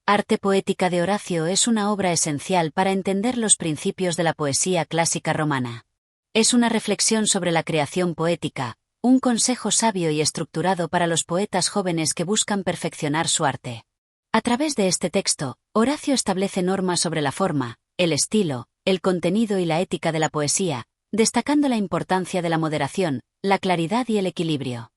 Arte poética de Horacio es una obra esencial para entender los principios de la poesía clásica romana. Es una reflexión sobre la creación poética, un consejo sabio y estructurado para los poetas jóvenes que buscan perfeccionar su arte. A través de este texto, Horacio establece normas sobre la forma, el estilo, el contenido y la ética de la poesía, destacando la importancia de la moderación, la claridad y el equilibrio.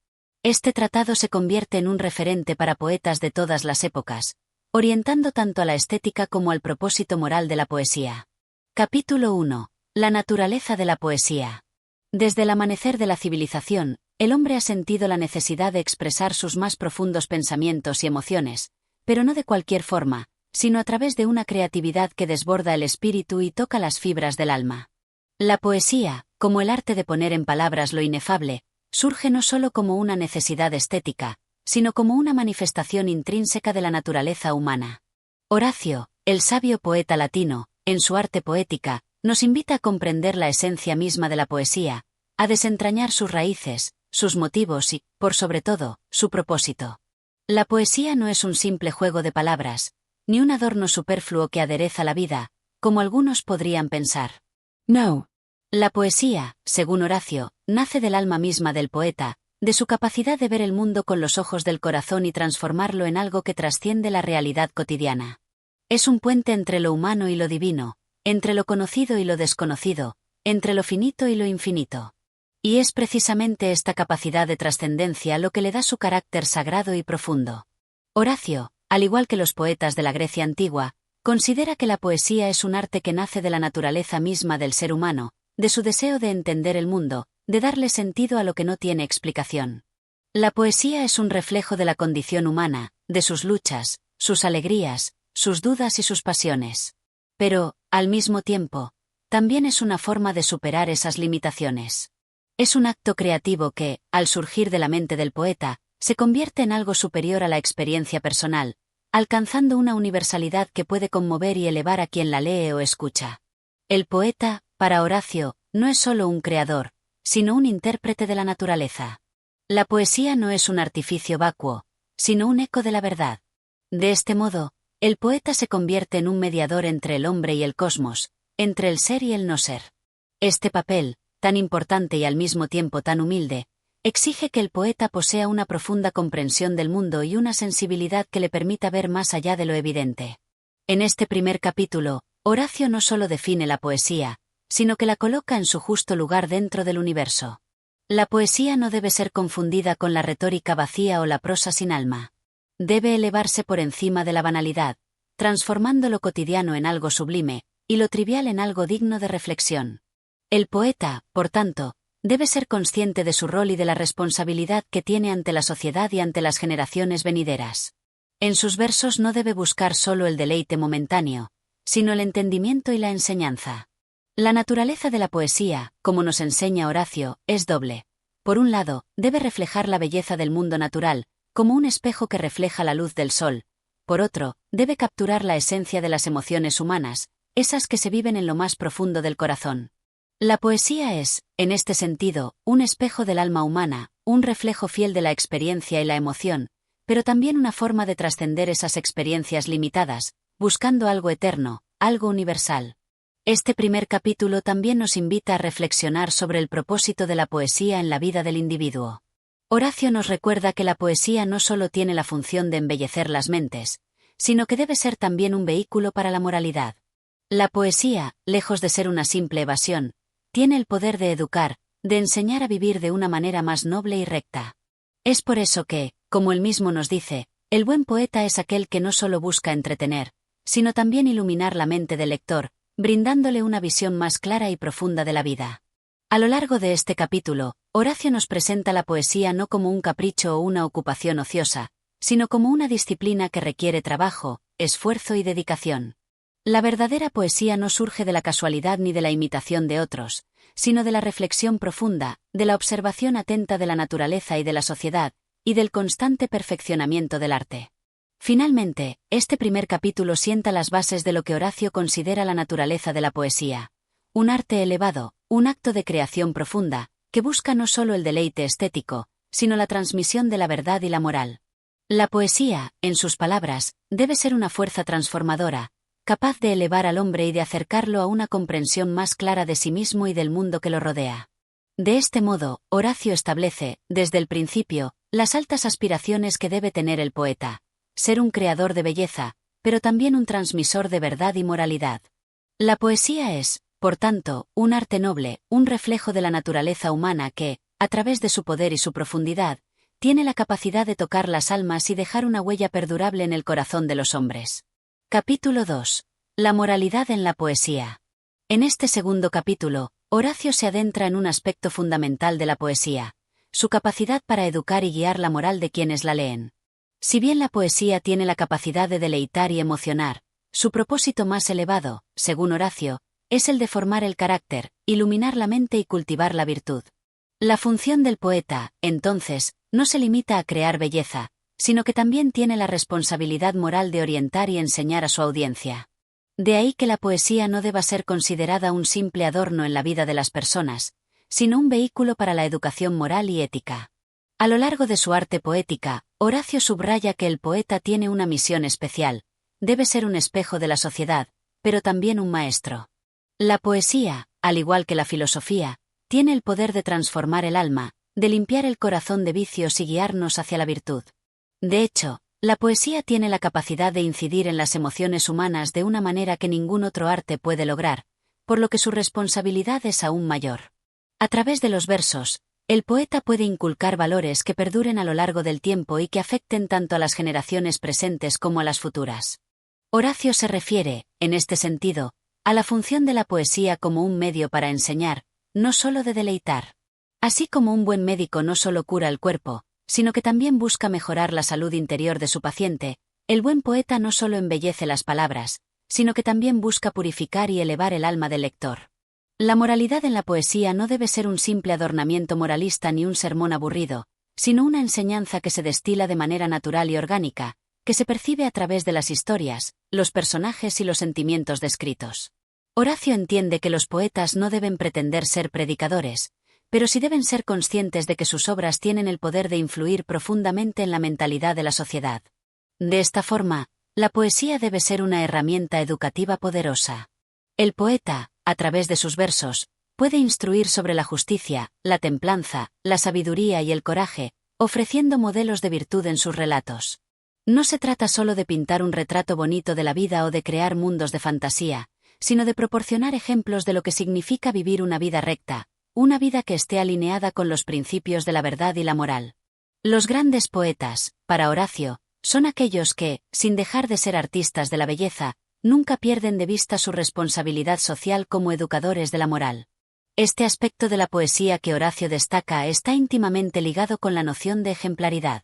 Este tratado se convierte en un referente para poetas de todas las épocas, orientando tanto a la estética como al propósito moral de la poesía. Capítulo 1. La naturaleza de la poesía. Desde el amanecer de la civilización, el hombre ha sentido la necesidad de expresar sus más profundos pensamientos y emociones, pero no de cualquier forma, sino a través de una creatividad que desborda el espíritu y toca las fibras del alma. La poesía, como el arte de poner en palabras lo inefable, surge no solo como una necesidad estética, sino como una manifestación intrínseca de la naturaleza humana. Horacio, el sabio poeta latino, en su arte poética, nos invita a comprender la esencia misma de la poesía, a desentrañar sus raíces, sus motivos y, por sobre todo, su propósito. La poesía no es un simple juego de palabras, ni un adorno superfluo que adereza la vida, como algunos podrían pensar. No. La poesía, según Horacio, nace del alma misma del poeta, de su capacidad de ver el mundo con los ojos del corazón y transformarlo en algo que trasciende la realidad cotidiana. Es un puente entre lo humano y lo divino, entre lo conocido y lo desconocido, entre lo finito y lo infinito. Y es precisamente esta capacidad de trascendencia lo que le da su carácter sagrado y profundo. Horacio, al igual que los poetas de la Grecia antigua, considera que la poesía es un arte que nace de la naturaleza misma del ser humano, de su deseo de entender el mundo, de darle sentido a lo que no tiene explicación. La poesía es un reflejo de la condición humana, de sus luchas, sus alegrías, sus dudas y sus pasiones. Pero, al mismo tiempo, también es una forma de superar esas limitaciones. Es un acto creativo que, al surgir de la mente del poeta, se convierte en algo superior a la experiencia personal, alcanzando una universalidad que puede conmover y elevar a quien la lee o escucha. El poeta, para Horacio, no es solo un creador, sino un intérprete de la naturaleza. La poesía no es un artificio vacuo, sino un eco de la verdad. De este modo, el poeta se convierte en un mediador entre el hombre y el cosmos, entre el ser y el no ser. Este papel, tan importante y al mismo tiempo tan humilde, exige que el poeta posea una profunda comprensión del mundo y una sensibilidad que le permita ver más allá de lo evidente. En este primer capítulo, Horacio no solo define la poesía, sino que la coloca en su justo lugar dentro del universo. La poesía no debe ser confundida con la retórica vacía o la prosa sin alma. Debe elevarse por encima de la banalidad, transformando lo cotidiano en algo sublime, y lo trivial en algo digno de reflexión. El poeta, por tanto, debe ser consciente de su rol y de la responsabilidad que tiene ante la sociedad y ante las generaciones venideras. En sus versos no debe buscar solo el deleite momentáneo, sino el entendimiento y la enseñanza. La naturaleza de la poesía, como nos enseña Horacio, es doble. Por un lado, debe reflejar la belleza del mundo natural, como un espejo que refleja la luz del sol. Por otro, debe capturar la esencia de las emociones humanas, esas que se viven en lo más profundo del corazón. La poesía es, en este sentido, un espejo del alma humana, un reflejo fiel de la experiencia y la emoción, pero también una forma de trascender esas experiencias limitadas, buscando algo eterno, algo universal. Este primer capítulo también nos invita a reflexionar sobre el propósito de la poesía en la vida del individuo. Horacio nos recuerda que la poesía no solo tiene la función de embellecer las mentes, sino que debe ser también un vehículo para la moralidad. La poesía, lejos de ser una simple evasión, tiene el poder de educar, de enseñar a vivir de una manera más noble y recta. Es por eso que, como él mismo nos dice, el buen poeta es aquel que no solo busca entretener, sino también iluminar la mente del lector, brindándole una visión más clara y profunda de la vida. A lo largo de este capítulo, Horacio nos presenta la poesía no como un capricho o una ocupación ociosa, sino como una disciplina que requiere trabajo, esfuerzo y dedicación. La verdadera poesía no surge de la casualidad ni de la imitación de otros, sino de la reflexión profunda, de la observación atenta de la naturaleza y de la sociedad, y del constante perfeccionamiento del arte. Finalmente, este primer capítulo sienta las bases de lo que Horacio considera la naturaleza de la poesía. Un arte elevado, un acto de creación profunda, que busca no solo el deleite estético, sino la transmisión de la verdad y la moral. La poesía, en sus palabras, debe ser una fuerza transformadora, capaz de elevar al hombre y de acercarlo a una comprensión más clara de sí mismo y del mundo que lo rodea. De este modo, Horacio establece, desde el principio, las altas aspiraciones que debe tener el poeta: ser un creador de belleza, pero también un transmisor de verdad y moralidad. La poesía es, por tanto, un arte noble, un reflejo de la naturaleza humana que, a través de su poder y su profundidad, tiene la capacidad de tocar las almas y dejar una huella perdurable en el corazón de los hombres. Capítulo 2. La moralidad en la poesía. En este segundo capítulo, Horacio se adentra en un aspecto fundamental de la poesía: su capacidad para educar y guiar la moral de quienes la leen. Si bien la poesía tiene la capacidad de deleitar y emocionar, su propósito más elevado, según Horacio, es el de formar el carácter, iluminar la mente y cultivar la virtud. La función del poeta, entonces, no se limita a crear belleza, sino que también tiene la responsabilidad moral de orientar y enseñar a su audiencia. De ahí que la poesía no deba ser considerada un simple adorno en la vida de las personas, sino un vehículo para la educación moral y ética. A lo largo de su arte poética, Horacio subraya que el poeta tiene una misión especial: debe ser un espejo de la sociedad, pero también un maestro. La poesía, al igual que la filosofía, tiene el poder de transformar el alma, de limpiar el corazón de vicios y guiarnos hacia la virtud. De hecho, la poesía tiene la capacidad de incidir en las emociones humanas de una manera que ningún otro arte puede lograr, por lo que su responsabilidad es aún mayor. A través de los versos, el poeta puede inculcar valores que perduren a lo largo del tiempo y que afecten tanto a las generaciones presentes como a las futuras. Horacio se refiere, en este sentido, a la función de la poesía como un medio para enseñar, no solo de deleitar. Así como un buen médico no solo cura el cuerpo, sino que también busca mejorar la salud interior de su paciente, el buen poeta no solo embellece las palabras, sino que también busca purificar y elevar el alma del lector. La moralidad en la poesía no debe ser un simple adornamiento moralista ni un sermón aburrido, sino una enseñanza que se destila de manera natural y orgánica, que se percibe a través de las historias, los personajes y los sentimientos descritos. Horacio entiende que los poetas no deben pretender ser predicadores, pero sí deben ser conscientes de que sus obras tienen el poder de influir profundamente en la mentalidad de la sociedad. De esta forma, la poesía debe ser una herramienta educativa poderosa. El poeta, a través de sus versos, puede instruir sobre la justicia, la templanza, la sabiduría y el coraje, ofreciendo modelos de virtud en sus relatos. No se trata solo de pintar un retrato bonito de la vida o de crear mundos de fantasía, sino de proporcionar ejemplos de lo que significa vivir una vida recta, una vida que esté alineada con los principios de la verdad y la moral. Los grandes poetas, para Horacio, son aquellos que, sin dejar de ser artistas de la belleza, nunca pierden de vista su responsabilidad social como educadores de la moral. Este aspecto de la poesía que Horacio destaca está íntimamente ligado con la noción de ejemplaridad.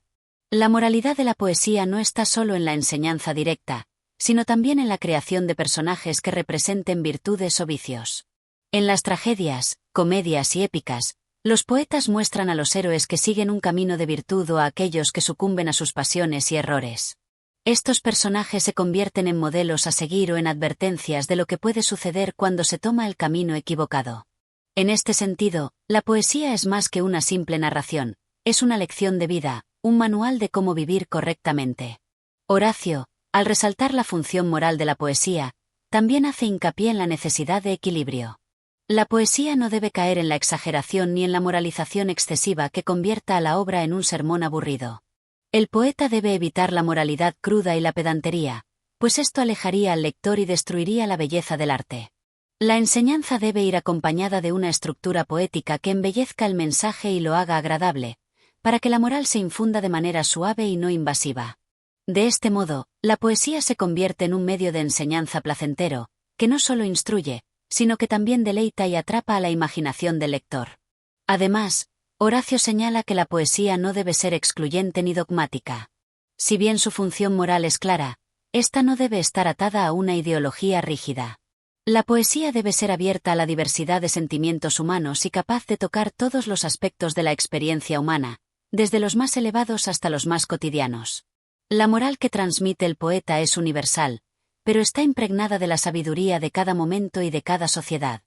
La moralidad de la poesía no está solo en la enseñanza directa, sino también en la creación de personajes que representen virtudes o vicios. En las tragedias, comedias y épicas, los poetas muestran a los héroes que siguen un camino de virtud o a aquellos que sucumben a sus pasiones y errores. Estos personajes se convierten en modelos a seguir o en advertencias de lo que puede suceder cuando se toma el camino equivocado. En este sentido, la poesía es más que una simple narración, es una lección de vida, un manual de cómo vivir correctamente. Horacio, al resaltar la función moral de la poesía, también hace hincapié en la necesidad de equilibrio. La poesía no debe caer en la exageración ni en la moralización excesiva que convierta a la obra en un sermón aburrido. El poeta debe evitar la moralidad cruda y la pedantería, pues esto alejaría al lector y destruiría la belleza del arte. La enseñanza debe ir acompañada de una estructura poética que embellezca el mensaje y lo haga agradable, para que la moral se infunda de manera suave y no invasiva. De este modo, la poesía se convierte en un medio de enseñanza placentero, que no solo instruye, sino que también deleita y atrapa a la imaginación del lector. Además, Horacio señala que la poesía no debe ser excluyente ni dogmática. Si bien su función moral es clara, esta no debe estar atada a una ideología rígida. La poesía debe ser abierta a la diversidad de sentimientos humanos y capaz de tocar todos los aspectos de la experiencia humana, desde los más elevados hasta los más cotidianos. La moral que transmite el poeta es universal, pero está impregnada de la sabiduría de cada momento y de cada sociedad.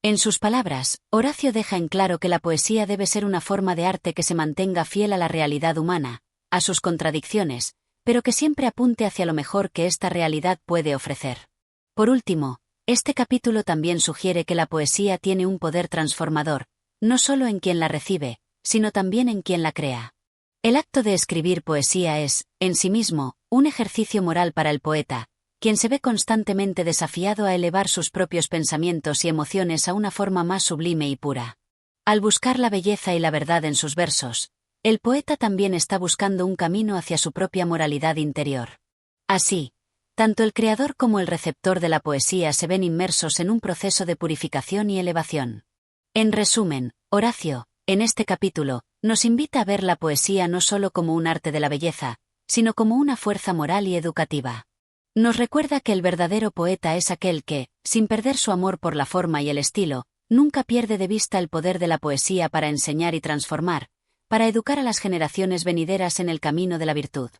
En sus palabras, Horacio deja en claro que la poesía debe ser una forma de arte que se mantenga fiel a la realidad humana, a sus contradicciones, pero que siempre apunte hacia lo mejor que esta realidad puede ofrecer. Por último, este capítulo también sugiere que la poesía tiene un poder transformador, no solo en quien la recibe, sino también en quien la crea. El acto de escribir poesía es, en sí mismo, un ejercicio moral para el poeta, quien se ve constantemente desafiado a elevar sus propios pensamientos y emociones a una forma más sublime y pura. Al buscar la belleza y la verdad en sus versos, el poeta también está buscando un camino hacia su propia moralidad interior. Así, tanto el creador como el receptor de la poesía se ven inmersos en un proceso de purificación y elevación. En resumen, Horacio, en este capítulo, nos invita a ver la poesía no solo como un arte de la belleza, sino como una fuerza moral y educativa. Nos recuerda que el verdadero poeta es aquel que, sin perder su amor por la forma y el estilo, nunca pierde de vista el poder de la poesía para enseñar y transformar, para educar a las generaciones venideras en el camino de la virtud.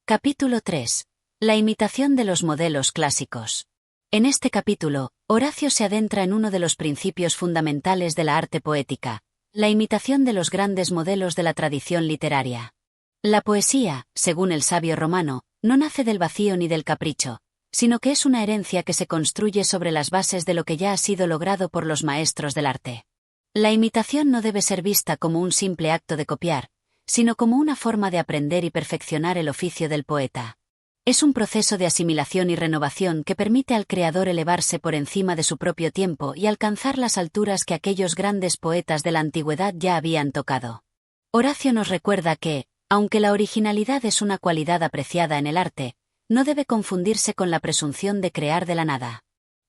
Capítulo 3. La imitación de los modelos clásicos. En este capítulo, Horacio se adentra en uno de los principios fundamentales de la arte poética, la imitación de los grandes modelos de la tradición literaria. La poesía, según el sabio romano, no nace del vacío ni del capricho, sino que es una herencia que se construye sobre las bases de lo que ya ha sido logrado por los maestros del arte. La imitación no debe ser vista como un simple acto de copiar, sino como una forma de aprender y perfeccionar el oficio del poeta. Es un proceso de asimilación y renovación que permite al creador elevarse por encima de su propio tiempo y alcanzar las alturas que aquellos grandes poetas de la antigüedad ya habían tocado. Horacio nos recuerda que, aunque la originalidad es una cualidad apreciada en el arte, no debe confundirse con la presunción de crear de la nada.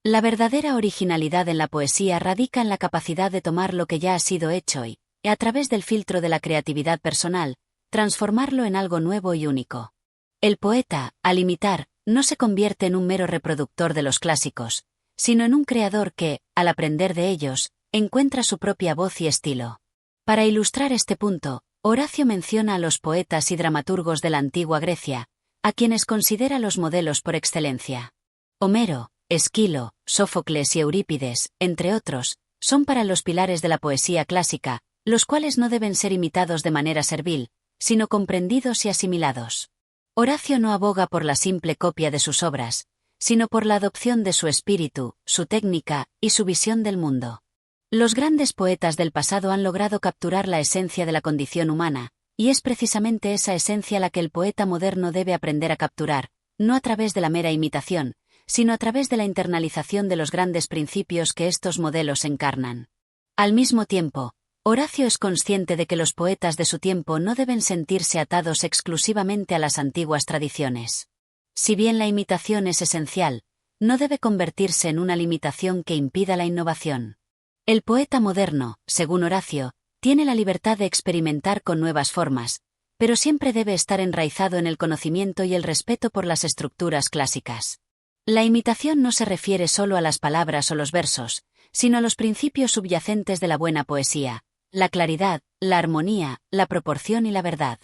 La verdadera originalidad en la poesía radica en la capacidad de tomar lo que ya ha sido hecho y, a través del filtro de la creatividad personal, transformarlo en algo nuevo y único. El poeta, al imitar, no se convierte en un mero reproductor de los clásicos, sino en un creador que, al aprender de ellos, encuentra su propia voz y estilo. Para ilustrar este punto, Horacio menciona a los poetas y dramaturgos de la antigua Grecia, a quienes considera los modelos por excelencia. Homero, Esquilo, Sófocles y Eurípides, entre otros, son para los pilares de la poesía clásica, los cuales no deben ser imitados de manera servil, sino comprendidos y asimilados. Horacio no aboga por la simple copia de sus obras, sino por la adopción de su espíritu, su técnica y su visión del mundo. Los grandes poetas del pasado han logrado capturar la esencia de la condición humana, y es precisamente esa esencia la que el poeta moderno debe aprender a capturar, no a través de la mera imitación, sino a través de la internalización de los grandes principios que estos modelos encarnan. Al mismo tiempo, Horacio es consciente de que los poetas de su tiempo no deben sentirse atados exclusivamente a las antiguas tradiciones. Si bien la imitación es esencial, no debe convertirse en una limitación que impida la innovación. El poeta moderno, según Horacio, tiene la libertad de experimentar con nuevas formas, pero siempre debe estar enraizado en el conocimiento y el respeto por las estructuras clásicas. La imitación no se refiere solo a las palabras o los versos, sino a los principios subyacentes de la buena poesía, la claridad, la armonía, la proporción y la verdad.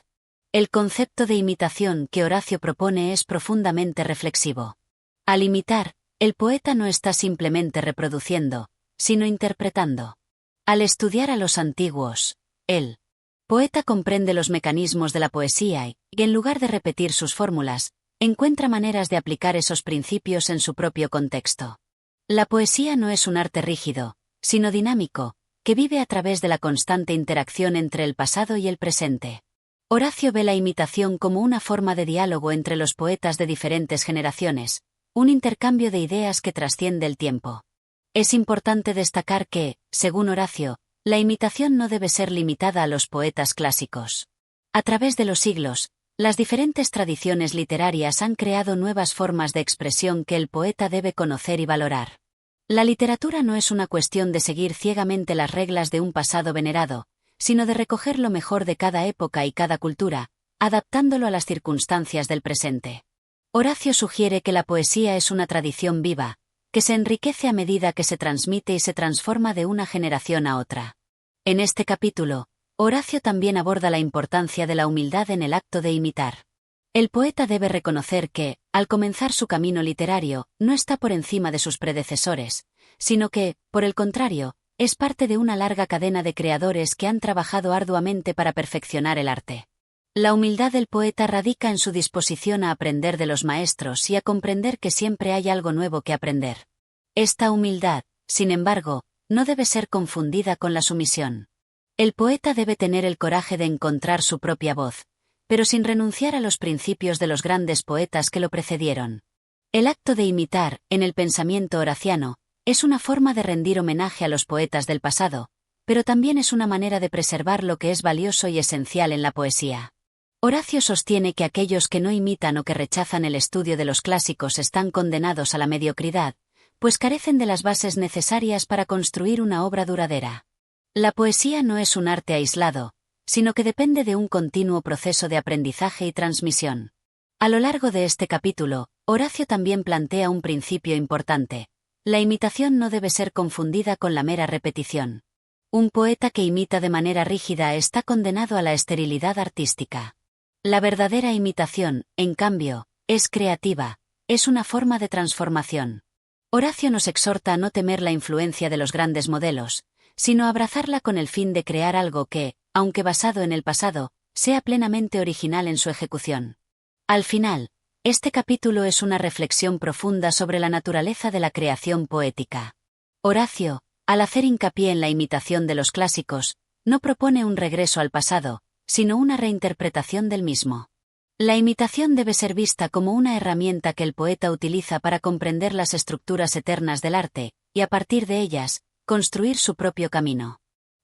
El concepto de imitación que Horacio propone es profundamente reflexivo. Al imitar, el poeta no está simplemente reproduciendo, sino interpretando. Al estudiar a los antiguos, el poeta comprende los mecanismos de la poesía y, en lugar de repetir sus fórmulas, encuentra maneras de aplicar esos principios en su propio contexto. La poesía no es un arte rígido, sino dinámico, que vive a través de la constante interacción entre el pasado y el presente. Horacio ve la imitación como una forma de diálogo entre los poetas de diferentes generaciones, un intercambio de ideas que trasciende el tiempo. Es importante destacar que, según Horacio, la imitación no debe ser limitada a los poetas clásicos. A través de los siglos, las diferentes tradiciones literarias han creado nuevas formas de expresión que el poeta debe conocer y valorar. La literatura no es una cuestión de seguir ciegamente las reglas de un pasado venerado, sino de recoger lo mejor de cada época y cada cultura, adaptándolo a las circunstancias del presente. Horacio sugiere que la poesía es una tradición viva, que se enriquece a medida que se transmite y se transforma de una generación a otra. En este capítulo, Horacio también aborda la importancia de la humildad en el acto de imitar. El poeta debe reconocer que, al comenzar su camino literario, no está por encima de sus predecesores, sino que, por el contrario, es parte de una larga cadena de creadores que han trabajado arduamente para perfeccionar el arte. La humildad del poeta radica en su disposición a aprender de los maestros y a comprender que siempre hay algo nuevo que aprender. Esta humildad, sin embargo, no debe ser confundida con la sumisión. El poeta debe tener el coraje de encontrar su propia voz, pero sin renunciar a los principios de los grandes poetas que lo precedieron. El acto de imitar, en el pensamiento horaciano, es una forma de rendir homenaje a los poetas del pasado, pero también es una manera de preservar lo que es valioso y esencial en la poesía. Horacio sostiene que aquellos que no imitan o que rechazan el estudio de los clásicos están condenados a la mediocridad, pues carecen de las bases necesarias para construir una obra duradera. La poesía no es un arte aislado, sino que depende de un continuo proceso de aprendizaje y transmisión. A lo largo de este capítulo, Horacio también plantea un principio importante. La imitación no debe ser confundida con la mera repetición. Un poeta que imita de manera rígida está condenado a la esterilidad artística. La verdadera imitación, en cambio, es creativa, es una forma de transformación. Horacio nos exhorta a no temer la influencia de los grandes modelos, sino a abrazarla con el fin de crear algo que, aunque basado en el pasado, sea plenamente original en su ejecución. Al final, este capítulo es una reflexión profunda sobre la naturaleza de la creación poética. Horacio, al hacer hincapié en la imitación de los clásicos, no propone un regreso al pasado, sino una reinterpretación del mismo. La imitación debe ser vista como una herramienta que el poeta utiliza para comprender las estructuras eternas del arte, y a partir de ellas, construir su propio camino.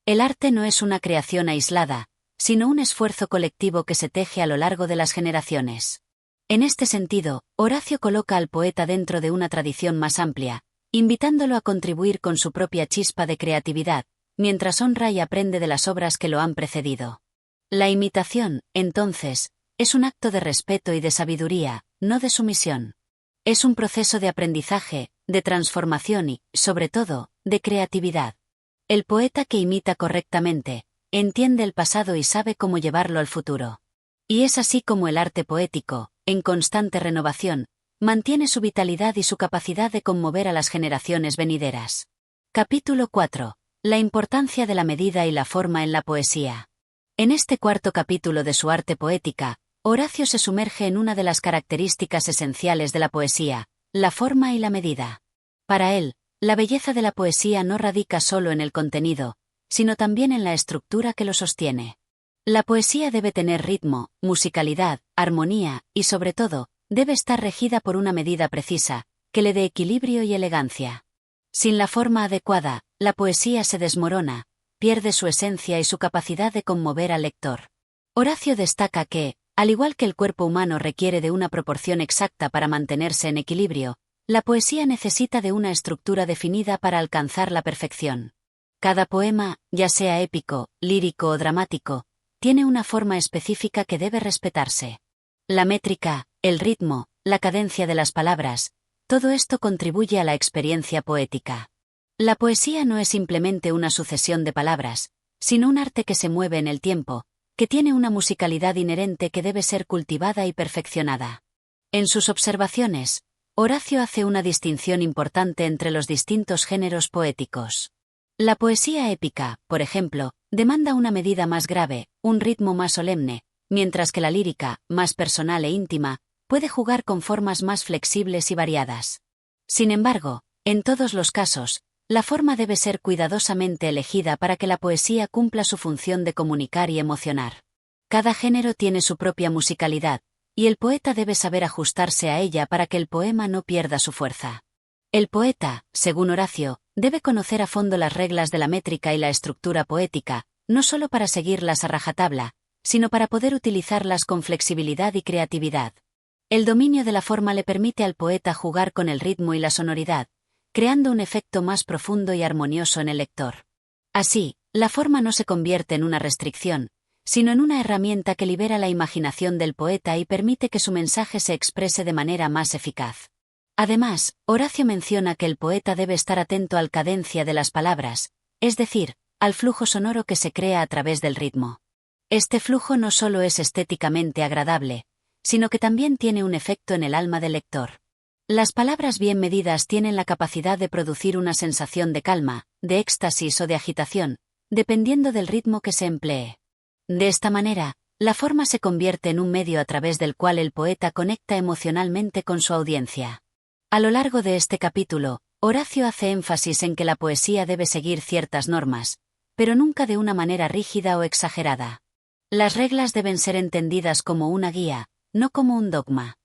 El arte no es una creación aislada, sino un esfuerzo colectivo que se teje a lo largo de las generaciones. En este sentido, Horacio coloca al poeta dentro de una tradición más amplia, invitándolo a contribuir con su propia chispa de creatividad, mientras honra y aprende de las obras que lo han precedido. La imitación, entonces, es un acto de respeto y de sabiduría, no de sumisión. Es un proceso de aprendizaje, de transformación y, sobre todo, de creatividad. El poeta que imita correctamente, entiende el pasado y sabe cómo llevarlo al futuro. Y es así como el arte poético, en constante renovación, mantiene su vitalidad y su capacidad de conmover a las generaciones venideras. Capítulo 4. La importancia de la medida y la forma en la poesía. En este cuarto capítulo de su arte poética, Horacio se sumerge en una de las características esenciales de la poesía, la forma y la medida. Para él, la belleza de la poesía no radica solo en el contenido, sino también en la estructura que lo sostiene. La poesía debe tener ritmo, musicalidad, armonía, y sobre todo, debe estar regida por una medida precisa, que le dé equilibrio y elegancia. Sin la forma adecuada, la poesía se desmorona, pierde su esencia y su capacidad de conmover al lector. Horacio destaca que, al igual que el cuerpo humano requiere de una proporción exacta para mantenerse en equilibrio, la poesía necesita de una estructura definida para alcanzar la perfección. Cada poema, ya sea épico, lírico o dramático, tiene una forma específica que debe respetarse. La métrica, el ritmo, la cadencia de las palabras, todo esto contribuye a la experiencia poética. La poesía no es simplemente una sucesión de palabras, sino un arte que se mueve en el tiempo, que tiene una musicalidad inherente que debe ser cultivada y perfeccionada. En sus observaciones, Horacio hace una distinción importante entre los distintos géneros poéticos. La poesía épica, por ejemplo, demanda una medida más grave, un ritmo más solemne, mientras que la lírica, más personal e íntima, puede jugar con formas más flexibles y variadas. Sin embargo, en todos los casos, la forma debe ser cuidadosamente elegida para que la poesía cumpla su función de comunicar y emocionar. Cada género tiene su propia musicalidad, y el poeta debe saber ajustarse a ella para que el poema no pierda su fuerza. El poeta, según Horacio, debe conocer a fondo las reglas de la métrica y la estructura poética, no solo para seguirlas a rajatabla, sino para poder utilizarlas con flexibilidad y creatividad. El dominio de la forma le permite al poeta jugar con el ritmo y la sonoridad, creando un efecto más profundo y armonioso en el lector. Así, la forma no se convierte en una restricción, sino en una herramienta que libera la imaginación del poeta y permite que su mensaje se exprese de manera más eficaz. Además, Horacio menciona que el poeta debe estar atento al cadencia de las palabras, es decir, al flujo sonoro que se crea a través del ritmo. Este flujo no solo es estéticamente agradable, sino que también tiene un efecto en el alma del lector. Las palabras bien medidas tienen la capacidad de producir una sensación de calma, de éxtasis o de agitación, dependiendo del ritmo que se emplee. De esta manera, La forma se convierte en un medio a través del cual el poeta conecta emocionalmente con su audiencia. A lo largo de este capítulo, Horacio hace énfasis en que la poesía debe seguir ciertas normas, pero nunca de una manera rígida o exagerada. Las reglas deben ser entendidas como una guía, no como un dogma.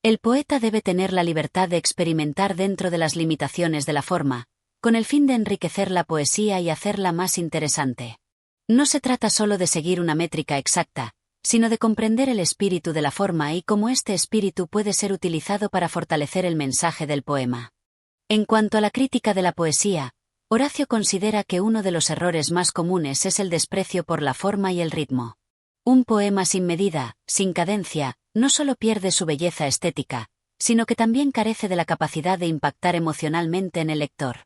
El poeta debe tener la libertad de experimentar dentro de las limitaciones de la forma, con el fin de enriquecer la poesía y hacerla más interesante. No se trata solo de seguir una métrica exacta, sino de comprender el espíritu de la forma y cómo este espíritu puede ser utilizado para fortalecer el mensaje del poema. En cuanto a la crítica de la poesía, Horacio considera que uno de los errores más comunes es el desprecio por la forma y el ritmo. Un poema sin medida, sin cadencia, no solo pierde su belleza estética, sino que también carece de la capacidad de impactar emocionalmente en el lector.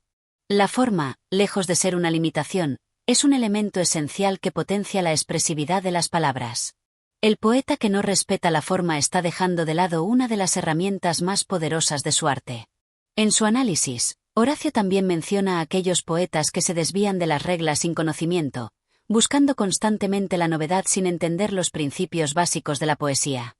La forma, lejos de ser una limitación, es un elemento esencial que potencia la expresividad de las palabras. El poeta que no respeta la forma está dejando de lado una de las herramientas más poderosas de su arte. En su análisis, Horacio también menciona a aquellos poetas que se desvían de las reglas sin conocimiento, buscando constantemente la novedad sin entender los principios básicos de la poesía.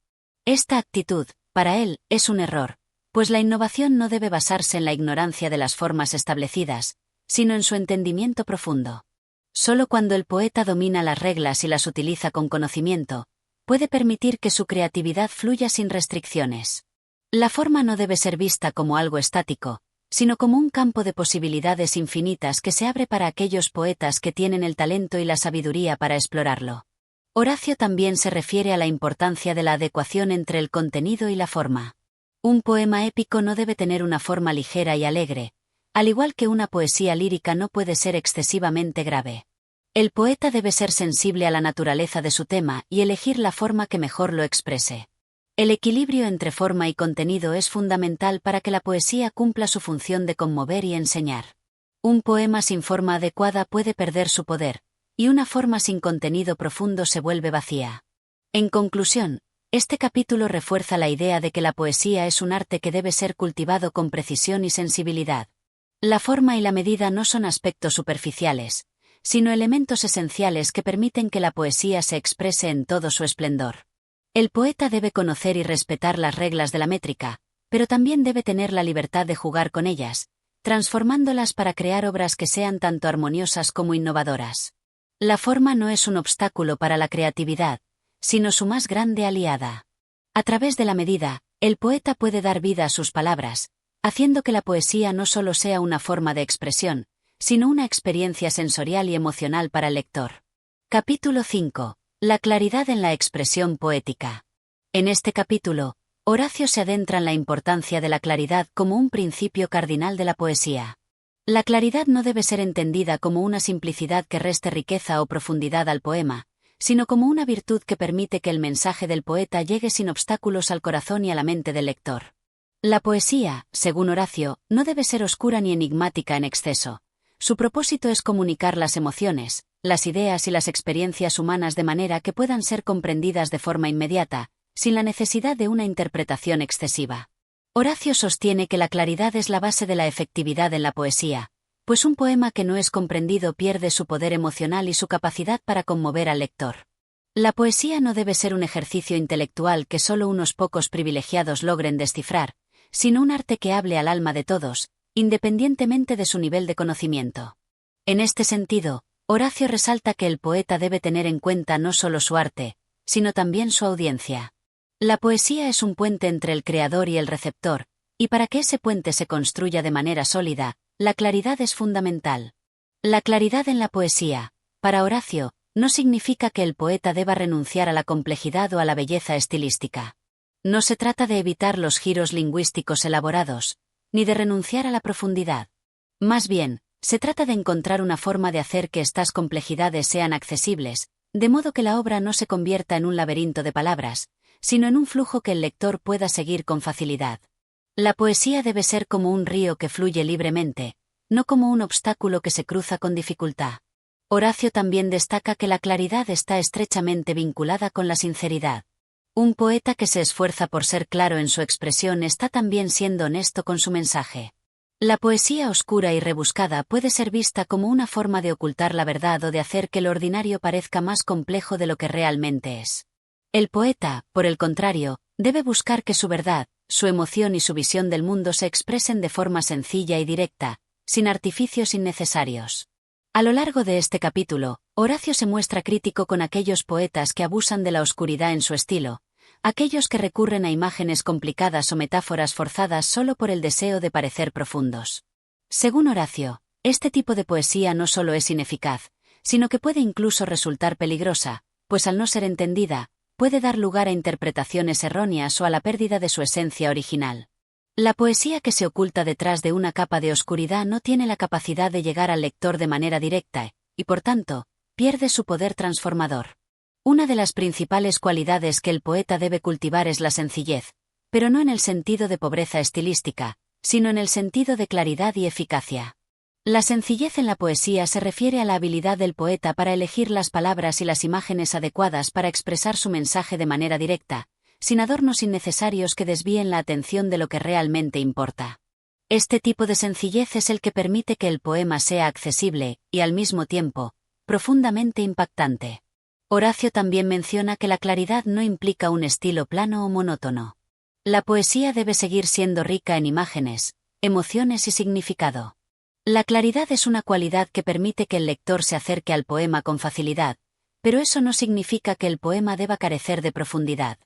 Esta actitud, para él, es un error, pues la innovación no debe basarse en la ignorancia de las formas establecidas, sino en su entendimiento profundo. Solo cuando el poeta domina las reglas y las utiliza con conocimiento, puede permitir que su creatividad fluya sin restricciones. La forma no debe ser vista como algo estático, sino como un campo de posibilidades infinitas que se abre para aquellos poetas que tienen el talento y la sabiduría para explorarlo. Horacio también se refiere a la importancia de la adecuación entre el contenido y la forma. Un poema épico no debe tener una forma ligera y alegre, al igual que una poesía lírica no puede ser excesivamente grave. El poeta debe ser sensible a la naturaleza de su tema y elegir la forma que mejor lo exprese. El equilibrio entre forma y contenido es fundamental para que la poesía cumpla su función de conmover y enseñar. Un poema sin forma adecuada puede perder su poder, y una forma sin contenido profundo se vuelve vacía. En conclusión, este capítulo refuerza la idea de que la poesía es un arte que debe ser cultivado con precisión y sensibilidad. La forma y la medida no son aspectos superficiales, sino elementos esenciales que permiten que la poesía se exprese en todo su esplendor. El poeta debe conocer y respetar las reglas de la métrica, pero también debe tener la libertad de jugar con ellas, transformándolas para crear obras que sean tanto armoniosas como innovadoras. La forma no es un obstáculo para la creatividad, sino su más grande aliada. A través de la medida, el poeta puede dar vida a sus palabras, haciendo que la poesía no solo sea una forma de expresión, sino una experiencia sensorial y emocional para el lector. Capítulo 5. La claridad en la expresión poética. En este capítulo, Horacio se adentra en la importancia de la claridad como un principio cardinal de la poesía. La claridad no debe ser entendida como una simplicidad que reste riqueza o profundidad al poema, sino como una virtud que permite que el mensaje del poeta llegue sin obstáculos al corazón y a la mente del lector. La poesía, según Horacio, no debe ser oscura ni enigmática en exceso. Su propósito es comunicar las emociones, las ideas y las experiencias humanas de manera que puedan ser comprendidas de forma inmediata, sin la necesidad de una interpretación excesiva. Horacio sostiene que la claridad es la base de la efectividad en la poesía, pues un poema que no es comprendido pierde su poder emocional y su capacidad para conmover al lector. La poesía no debe ser un ejercicio intelectual que solo unos pocos privilegiados logren descifrar, sino un arte que hable al alma de todos, independientemente de su nivel de conocimiento. En este sentido, Horacio resalta que el poeta debe tener en cuenta no solo su arte, sino también su audiencia. La poesía es un puente entre el creador y el receptor, y para que ese puente se construya de manera sólida, la claridad es fundamental. La claridad en la poesía, para Horacio, no significa que el poeta deba renunciar a la complejidad o a la belleza estilística. No se trata de evitar los giros lingüísticos elaborados, ni de renunciar a la profundidad. Más bien, se trata de encontrar una forma de hacer que estas complejidades sean accesibles, de modo que la obra no se convierta en un laberinto de palabras, sino en un flujo que el lector pueda seguir con facilidad. La poesía debe ser como un río que fluye libremente, no como un obstáculo que se cruza con dificultad. Horacio también destaca que la claridad está estrechamente vinculada con la sinceridad. Un poeta que se esfuerza por ser claro en su expresión está también siendo honesto con su mensaje. La poesía oscura y rebuscada puede ser vista como una forma de ocultar la verdad o de hacer que lo ordinario parezca más complejo de lo que realmente es. El poeta, por el contrario, debe buscar que su verdad, su emoción y su visión del mundo se expresen de forma sencilla y directa, sin artificios innecesarios. A lo largo de este capítulo, Horacio se muestra crítico con aquellos poetas que abusan de la oscuridad en su estilo, aquellos que recurren a imágenes complicadas o metáforas forzadas solo por el deseo de parecer profundos. Según Horacio, este tipo de poesía no solo es ineficaz, sino que puede incluso resultar peligrosa, pues al no ser entendida, puede dar lugar a interpretaciones erróneas o a la pérdida de su esencia original. La poesía que se oculta detrás de una capa de oscuridad no tiene la capacidad de llegar al lector de manera directa, y por tanto, pierde su poder transformador. Una de las principales cualidades que el poeta debe cultivar es la sencillez, pero no en el sentido de pobreza estilística, sino en el sentido de claridad y eficacia. La sencillez en la poesía se refiere a la habilidad del poeta para elegir las palabras y las imágenes adecuadas para expresar su mensaje de manera directa, sin adornos innecesarios que desvíen la atención de lo que realmente importa. Este tipo de sencillez es el que permite que el poema sea accesible, y al mismo tiempo, profundamente impactante. Horacio también menciona que la claridad no implica un estilo plano o monótono. La poesía debe seguir siendo rica en imágenes, emociones y significado. La claridad es una cualidad que permite que el lector se acerque al poema con facilidad, pero eso no significa que el poema deba carecer de profundidad.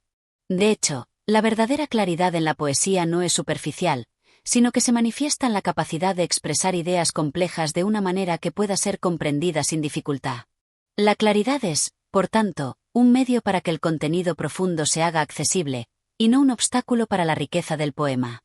De hecho, la verdadera claridad en la poesía no es superficial, sino que se manifiesta en la capacidad de expresar ideas complejas de una manera que pueda ser comprendida sin dificultad. La claridad es, por tanto, un medio para que el contenido profundo se haga accesible, y no un obstáculo para la riqueza del poema.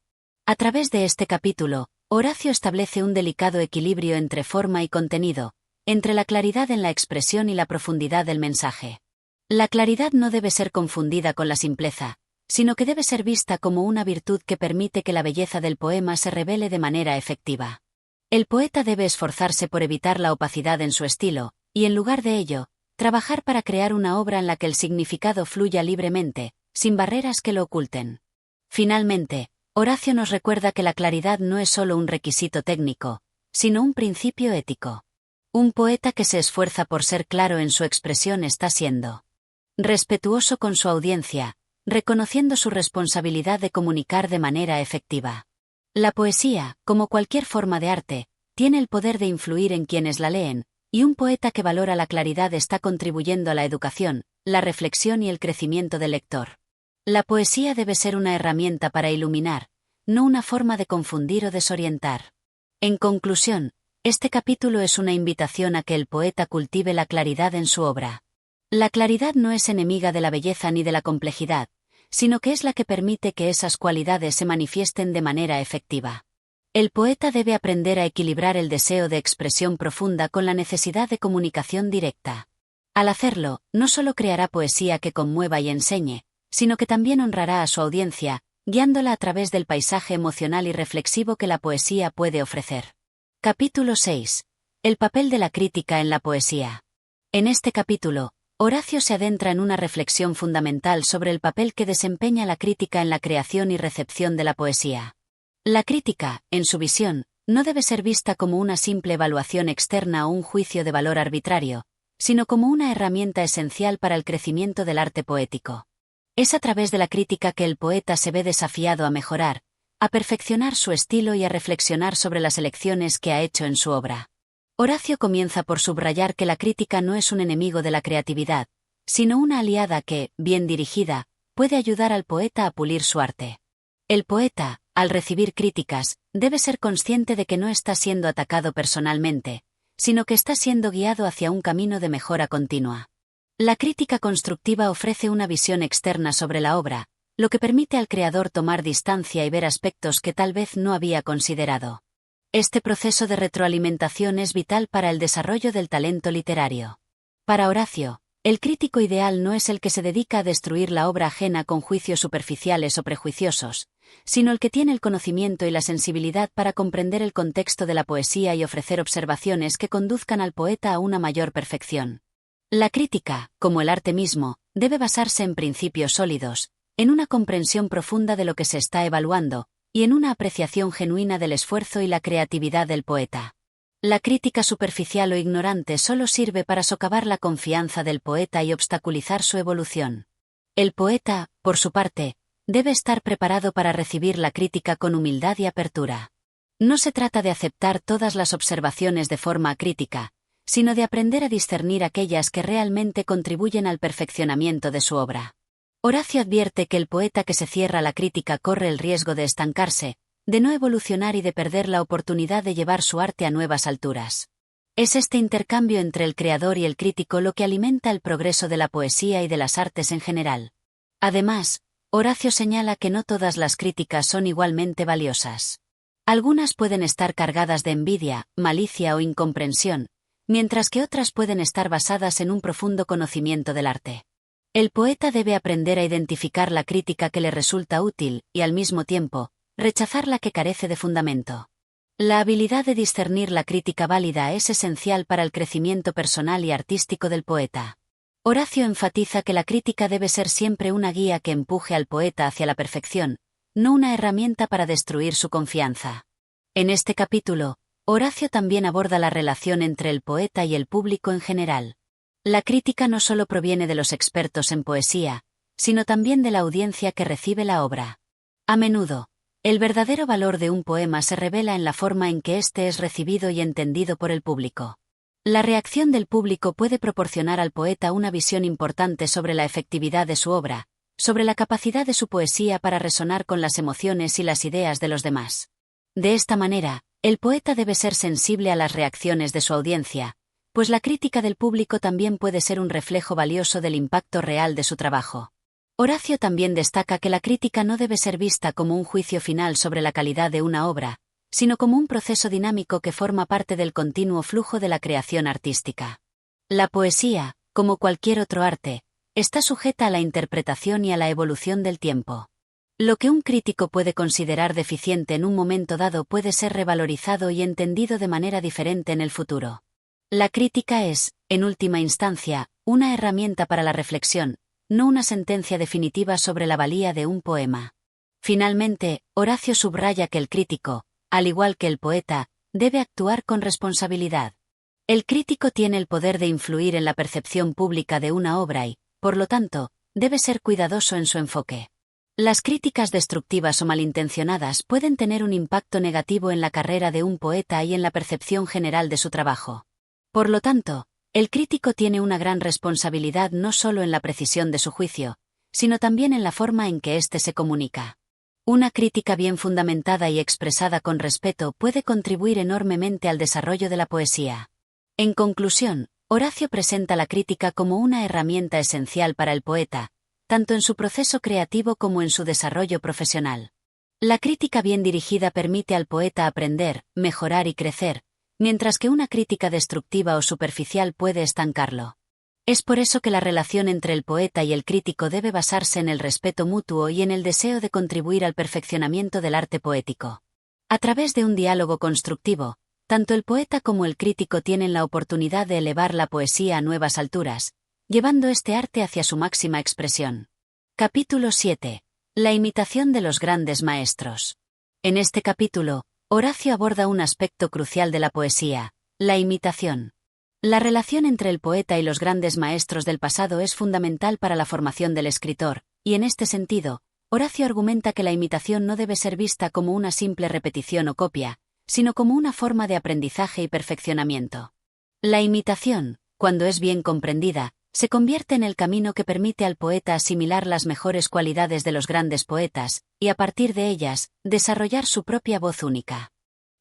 A través de este capítulo, Horacio establece un delicado equilibrio entre forma y contenido, entre la claridad en la expresión y la profundidad del mensaje. La claridad no debe ser confundida con la simpleza, sino que debe ser vista como una virtud que permite que la belleza del poema se revele de manera efectiva. El poeta debe esforzarse por evitar la opacidad en su estilo, y en lugar de ello, trabajar para crear una obra en la que el significado fluya libremente, sin barreras que lo oculten. Finalmente, Horacio nos recuerda que la claridad no es solo un requisito técnico, sino un principio ético. Un poeta que se esfuerza por ser claro en su expresión está siendo respetuoso con su audiencia, reconociendo su responsabilidad de comunicar de manera efectiva. La poesía, como cualquier forma de arte, tiene el poder de influir en quienes la leen, y un poeta que valora la claridad está contribuyendo a la educación, la reflexión y el crecimiento del lector. La poesía debe ser una herramienta para iluminar, no una forma de confundir o desorientar. En conclusión, este capítulo es una invitación a que el poeta cultive la claridad en su obra. La claridad no es enemiga de la belleza ni de la complejidad, sino que es la que permite que esas cualidades se manifiesten de manera efectiva. El poeta debe aprender a equilibrar el deseo de expresión profunda con la necesidad de comunicación directa. Al hacerlo, no solo creará poesía que conmueva y enseñe, sino que también honrará a su audiencia, guiándola a través del paisaje emocional y reflexivo que la poesía puede ofrecer. Capítulo 6. El papel de la crítica en la poesía. En este capítulo, Horacio se adentra en una reflexión fundamental sobre el papel que desempeña la crítica en la creación y recepción de la poesía. La crítica, en su visión, no debe ser vista como una simple evaluación externa o un juicio de valor arbitrario, sino como una herramienta esencial para el crecimiento del arte poético. Es a través de la crítica que el poeta se ve desafiado a mejorar, a perfeccionar su estilo y a reflexionar sobre las elecciones que ha hecho en su obra. Horacio comienza por subrayar que la crítica no es un enemigo de la creatividad, sino una aliada que, bien dirigida, puede ayudar al poeta a pulir su arte. El poeta, al recibir críticas, debe ser consciente de que no está siendo atacado personalmente, sino que está siendo guiado hacia un camino de mejora continua. La crítica constructiva ofrece una visión externa sobre la obra, lo que permite al creador tomar distancia y ver aspectos que tal vez no había considerado. Este proceso de retroalimentación es vital para el desarrollo del talento literario. Para Horacio, el crítico ideal no es el que se dedica a destruir la obra ajena con juicios superficiales o prejuiciosos, sino el que tiene el conocimiento y la sensibilidad para comprender el contexto de la poesía y ofrecer observaciones que conduzcan al poeta a una mayor perfección. La crítica, como el arte mismo, debe basarse en principios sólidos, en una comprensión profunda de lo que se está evaluando, y en una apreciación genuina del esfuerzo y la creatividad del poeta. La crítica superficial o ignorante solo sirve para socavar la confianza del poeta y obstaculizar su evolución. El poeta, por su parte, debe estar preparado para recibir la crítica con humildad y apertura. No se trata de aceptar todas las observaciones de forma crítica, sino de aprender a discernir aquellas que realmente contribuyen al perfeccionamiento de su obra. Horacio advierte que el poeta que se cierra a la crítica corre el riesgo de estancarse, de no evolucionar y de perder la oportunidad de llevar su arte a nuevas alturas. Es este intercambio entre el creador y el crítico lo que alimenta el progreso de la poesía y de las artes en general. Además, Horacio señala que no todas las críticas son igualmente valiosas. Algunas pueden estar cargadas de envidia, malicia o incomprensión, mientras que otras pueden estar basadas en un profundo conocimiento del arte. El poeta debe aprender a identificar la crítica que le resulta útil y, al mismo tiempo, rechazar la que carece de fundamento. La habilidad de discernir la crítica válida es esencial para el crecimiento personal y artístico del poeta. Horacio enfatiza que la crítica debe ser siempre una guía que empuje al poeta hacia la perfección, no una herramienta para destruir su confianza. En este capítulo, Horacio también aborda la relación entre el poeta y el público en general. La crítica no solo proviene de los expertos en poesía, sino también de la audiencia que recibe la obra. A menudo, el verdadero valor de un poema se revela en la forma en que éste es recibido y entendido por el público. La reacción del público puede proporcionar al poeta una visión importante sobre la efectividad de su obra, sobre la capacidad de su poesía para resonar con las emociones y las ideas de los demás. De esta manera, el poeta debe ser sensible a las reacciones de su audiencia, pues la crítica del público también puede ser un reflejo valioso del impacto real de su trabajo. Horacio también destaca que la crítica no debe ser vista como un juicio final sobre la calidad de una obra, sino como un proceso dinámico que forma parte del continuo flujo de la creación artística. La poesía, como cualquier otro arte, está sujeta a la interpretación y a la evolución del tiempo. Lo que un crítico puede considerar deficiente en un momento dado puede ser revalorizado y entendido de manera diferente en el futuro. La crítica es, en última instancia, una herramienta para la reflexión, no una sentencia definitiva sobre la valía de un poema. Finalmente, Horacio subraya que el crítico, al igual que el poeta, debe actuar con responsabilidad. El crítico tiene el poder de influir en la percepción pública de una obra y, por lo tanto, debe ser cuidadoso en su enfoque. Las críticas destructivas o malintencionadas pueden tener un impacto negativo en la carrera de un poeta y en la percepción general de su trabajo. Por lo tanto, el crítico tiene una gran responsabilidad no solo en la precisión de su juicio, sino también en la forma en que éste se comunica. Una crítica bien fundamentada y expresada con respeto puede contribuir enormemente al desarrollo de la poesía. En conclusión, Horacio presenta la crítica como una herramienta esencial para el poeta, tanto en su proceso creativo como en su desarrollo profesional. La crítica bien dirigida permite al poeta aprender, mejorar y crecer, mientras que una crítica destructiva o superficial puede estancarlo. Es por eso que la relación entre el poeta y el crítico debe basarse en el respeto mutuo y en el deseo de contribuir al perfeccionamiento del arte poético. A través de un diálogo constructivo, tanto el poeta como el crítico tienen la oportunidad de elevar la poesía a nuevas alturas, llevando este arte hacia su máxima expresión. Capítulo 7. La imitación de los grandes maestros. En este capítulo, Horacio aborda un aspecto crucial de la poesía, la imitación. La relación entre el poeta y los grandes maestros del pasado es fundamental para la formación del escritor, y en este sentido, Horacio argumenta que la imitación no debe ser vista como una simple repetición o copia, sino como una forma de aprendizaje y perfeccionamiento. La imitación, cuando es bien comprendida, se convierte en el camino que permite al poeta asimilar las mejores cualidades de los grandes poetas, y a partir de ellas, desarrollar su propia voz única.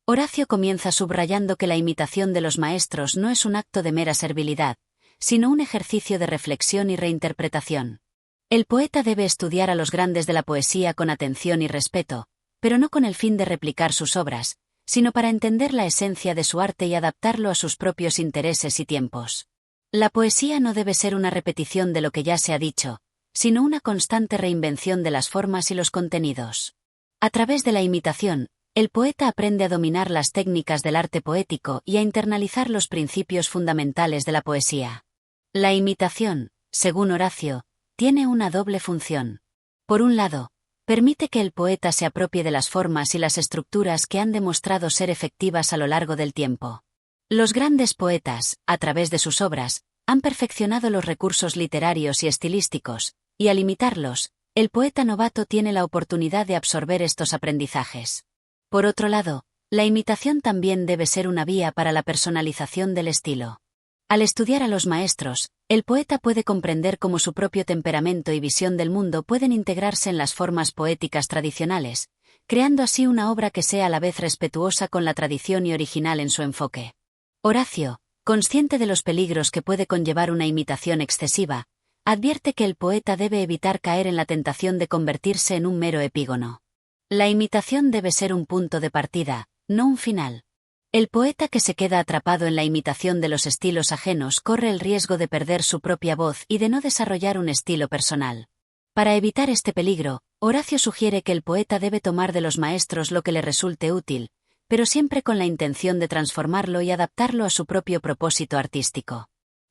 Horacio comienza subrayando que la imitación de los maestros no es un acto de mera servilidad, sino un ejercicio de reflexión y reinterpretación. El poeta debe estudiar a los grandes de la poesía con atención y respeto, pero no con el fin de replicar sus obras, sino para entender la esencia de su arte y adaptarlo a sus propios intereses y tiempos. La poesía no debe ser una repetición de lo que ya se ha dicho, sino una constante reinvención de las formas y los contenidos. A través de la imitación, el poeta aprende a dominar las técnicas del arte poético y a internalizar los principios fundamentales de la poesía. La imitación, según Horacio, tiene una doble función. Por un lado, permite que el poeta se apropie de las formas y las estructuras que han demostrado ser efectivas a lo largo del tiempo. Los grandes poetas, a través de sus obras, han perfeccionado los recursos literarios y estilísticos, y al imitarlos, el poeta novato tiene la oportunidad de absorber estos aprendizajes. Por otro lado, la imitación también debe ser una vía para la personalización del estilo. Al estudiar a los maestros, el poeta puede comprender cómo su propio temperamento y visión del mundo pueden integrarse en las formas poéticas tradicionales, creando así una obra que sea a la vez respetuosa con la tradición y original en su enfoque. Horacio, consciente de los peligros que puede conllevar una imitación excesiva, advierte que el poeta debe evitar caer en la tentación de convertirse en un mero epígono. La imitación debe ser un punto de partida, no un final. El poeta que se queda atrapado en la imitación de los estilos ajenos corre el riesgo de perder su propia voz y de no desarrollar un estilo personal. Para evitar este peligro, Horacio sugiere que el poeta debe tomar de los maestros lo que le resulte útil, pero siempre con la intención de transformarlo y adaptarlo a su propio propósito artístico.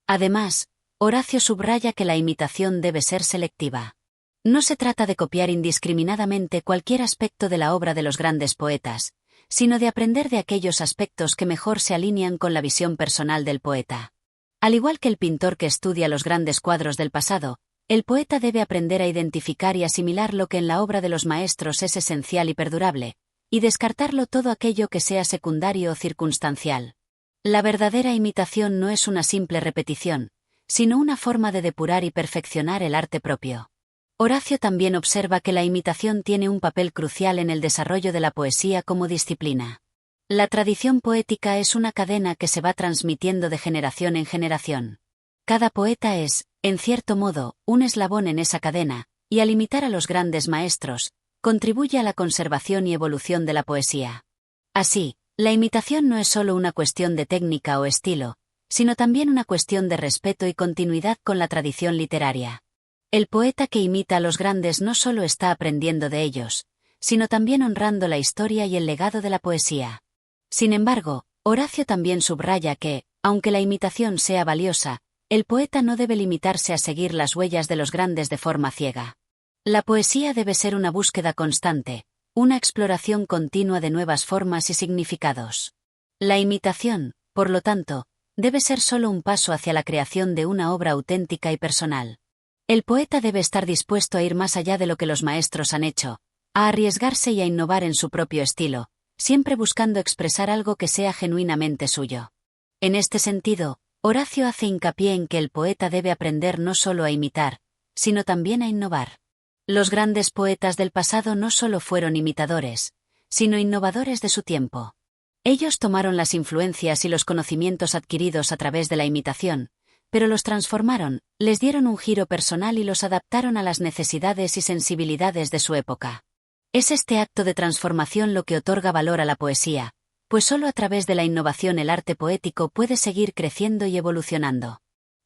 Además, Horacio subraya que la imitación debe ser selectiva. No se trata de copiar indiscriminadamente cualquier aspecto de la obra de los grandes poetas, sino de aprender de aquellos aspectos que mejor se alinean con la visión personal del poeta. Al igual que el pintor que estudia los grandes cuadros del pasado, el poeta debe aprender a identificar y asimilar lo que en la obra de los maestros es esencial y perdurable, y descartarlo todo aquello que sea secundario o circunstancial. La verdadera imitación no es una simple repetición, sino una forma de depurar y perfeccionar el arte propio. Horacio también observa que la imitación tiene un papel crucial en el desarrollo de la poesía como disciplina. La tradición poética es una cadena que se va transmitiendo de generación en generación. Cada poeta es, en cierto modo, un eslabón en esa cadena, y al imitar a los grandes maestros, contribuye a la conservación y evolución de la poesía. Así, la imitación no es solo una cuestión de técnica o estilo, sino también una cuestión de respeto y continuidad con la tradición literaria. El poeta que imita a los grandes no solo está aprendiendo de ellos, sino también honrando la historia y el legado de la poesía. Sin embargo, Horacio también subraya que, aunque la imitación sea valiosa, el poeta no debe limitarse a seguir las huellas de los grandes de forma ciega. La poesía debe ser una búsqueda constante, una exploración continua de nuevas formas y significados. La imitación, por lo tanto, debe ser solo un paso hacia la creación de una obra auténtica y personal. El poeta debe estar dispuesto a ir más allá de lo que los maestros han hecho, a arriesgarse y a innovar en su propio estilo, siempre buscando expresar algo que sea genuinamente suyo. En este sentido, Horacio hace hincapié en que el poeta debe aprender no solo a imitar, sino también a innovar. Los grandes poetas del pasado no solo fueron imitadores, sino innovadores de su tiempo. Ellos tomaron las influencias y los conocimientos adquiridos a través de la imitación, pero los transformaron, les dieron un giro personal y los adaptaron a las necesidades y sensibilidades de su época. Es este acto de transformación lo que otorga valor a la poesía, pues solo a través de la innovación el arte poético puede seguir creciendo y evolucionando.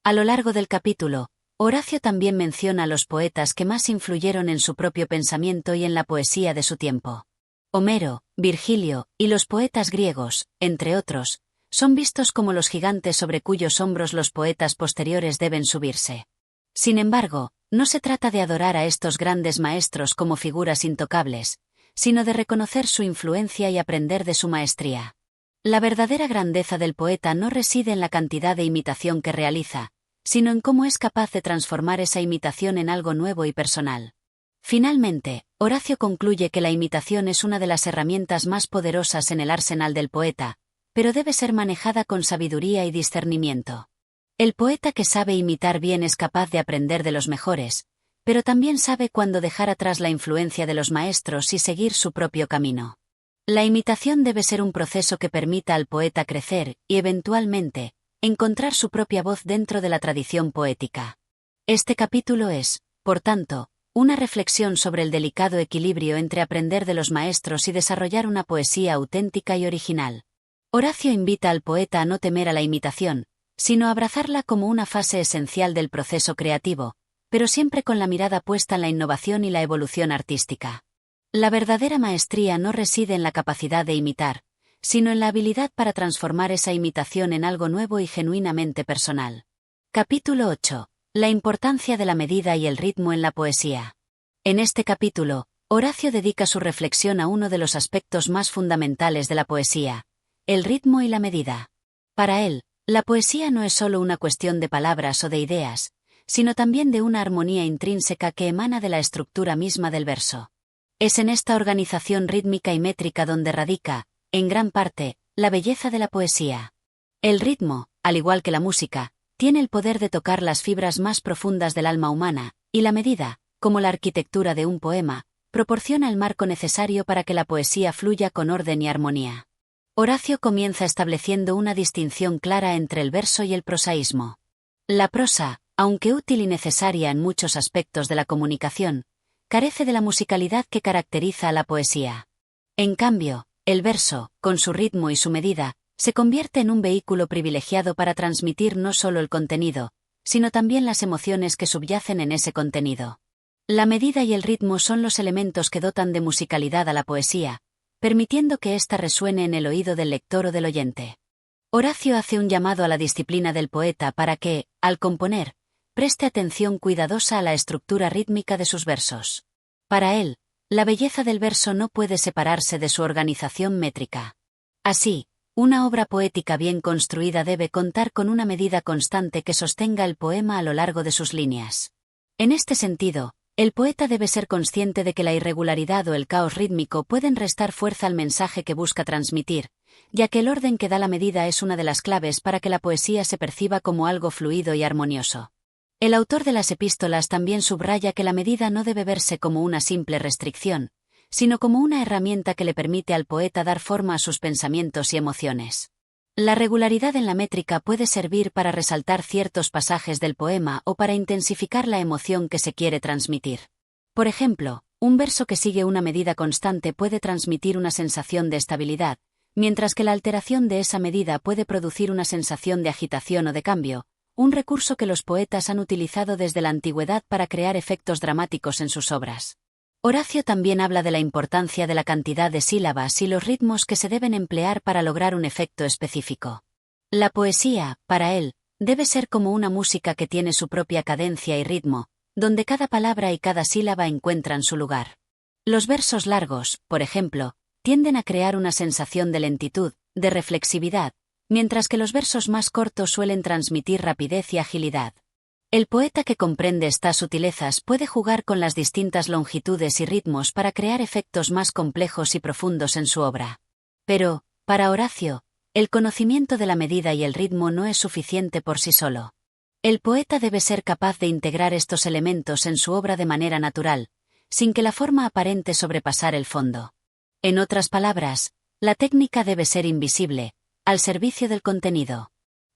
A lo largo del capítulo, Horacio también menciona a los poetas que más influyeron en su propio pensamiento y en la poesía de su tiempo. Homero, Virgilio, y los poetas griegos, entre otros, son vistos como los gigantes sobre cuyos hombros los poetas posteriores deben subirse. Sin embargo, no se trata de adorar a estos grandes maestros como figuras intocables, sino de reconocer su influencia y aprender de su maestría. La verdadera grandeza del poeta no reside en la cantidad de imitación que realiza, sino en cómo es capaz de transformar esa imitación en algo nuevo y personal. Finalmente, Horacio concluye que la imitación es una de las herramientas más poderosas en el arsenal del poeta, pero debe ser manejada con sabiduría y discernimiento. El poeta que sabe imitar bien es capaz de aprender de los mejores, pero también sabe cuándo dejar atrás la influencia de los maestros y seguir su propio camino. La imitación debe ser un proceso que permita al poeta crecer y, eventualmente, encontrar su propia voz dentro de la tradición poética. Este capítulo es, por tanto, una reflexión sobre el delicado equilibrio entre aprender de los maestros y desarrollar una poesía auténtica y original. Horacio invita al poeta a no temer a la imitación, sino a abrazarla como una fase esencial del proceso creativo, pero siempre con la mirada puesta en la innovación y la evolución artística. La verdadera maestría no reside en la capacidad de imitar, sino en la habilidad para transformar esa imitación en algo nuevo y genuinamente personal. Capítulo 8. La importancia de la medida y el ritmo en la poesía. En este capítulo, Horacio dedica su reflexión a uno de los aspectos más fundamentales de la poesía: el ritmo y la medida. Para él, la poesía no es solo una cuestión de palabras o de ideas, sino también de una armonía intrínseca que emana de la estructura misma del verso. Es en esta organización rítmica y métrica donde radica, en gran parte, la belleza de la poesía. El ritmo, al igual que la música, tiene el poder de tocar las fibras más profundas del alma humana, y la medida, como la arquitectura de un poema, proporciona el marco necesario para que la poesía fluya con orden y armonía. Horacio comienza estableciendo una distinción clara entre el verso y el prosaísmo. La prosa, aunque útil y necesaria en muchos aspectos de la comunicación, carece de la musicalidad que caracteriza a la poesía. En cambio, el verso, con su ritmo y su medida, se convierte en un vehículo privilegiado para transmitir no solo el contenido, sino también las emociones que subyacen en ese contenido. La medida y el ritmo son los elementos que dotan de musicalidad a la poesía, permitiendo que ésta resuene en el oído del lector o del oyente. Horacio hace un llamado a la disciplina del poeta para que, al componer, preste atención cuidadosa a la estructura rítmica de sus versos. Para él, la belleza del verso no puede separarse de su organización métrica. Así, una obra poética bien construida debe contar con una medida constante que sostenga el poema a lo largo de sus líneas. En este sentido, el poeta debe ser consciente de que la irregularidad o el caos rítmico pueden restar fuerza al mensaje que busca transmitir, ya que el orden que da la medida es una de las claves para que la poesía se perciba como algo fluido y armonioso. El autor de las epístolas también subraya que la medida no debe verse como una simple restricción, sino como una herramienta que le permite al poeta dar forma a sus pensamientos y emociones. La regularidad en la métrica puede servir para resaltar ciertos pasajes del poema o para intensificar la emoción que se quiere transmitir. Por ejemplo, un verso que sigue una medida constante puede transmitir una sensación de estabilidad, mientras que la alteración de esa medida puede producir una sensación de agitación o de cambio, un recurso que los poetas han utilizado desde la antigüedad para crear efectos dramáticos en sus obras. Horacio también habla de la importancia de la cantidad de sílabas y los ritmos que se deben emplear para lograr un efecto específico. La poesía, para él, debe ser como una música que tiene su propia cadencia y ritmo, donde cada palabra y cada sílaba encuentran su lugar. Los versos largos, por ejemplo, tienden a crear una sensación de lentitud, de reflexividad, mientras que los versos más cortos suelen transmitir rapidez y agilidad. El poeta que comprende estas sutilezas puede jugar con las distintas longitudes y ritmos para crear efectos más complejos y profundos en su obra. Pero, para Horacio, el conocimiento de la medida y el ritmo no es suficiente por sí solo. El poeta debe ser capaz de integrar estos elementos en su obra de manera natural, sin que la forma aparente sobrepasar el fondo. En otras palabras, la técnica debe ser invisible, al servicio del contenido.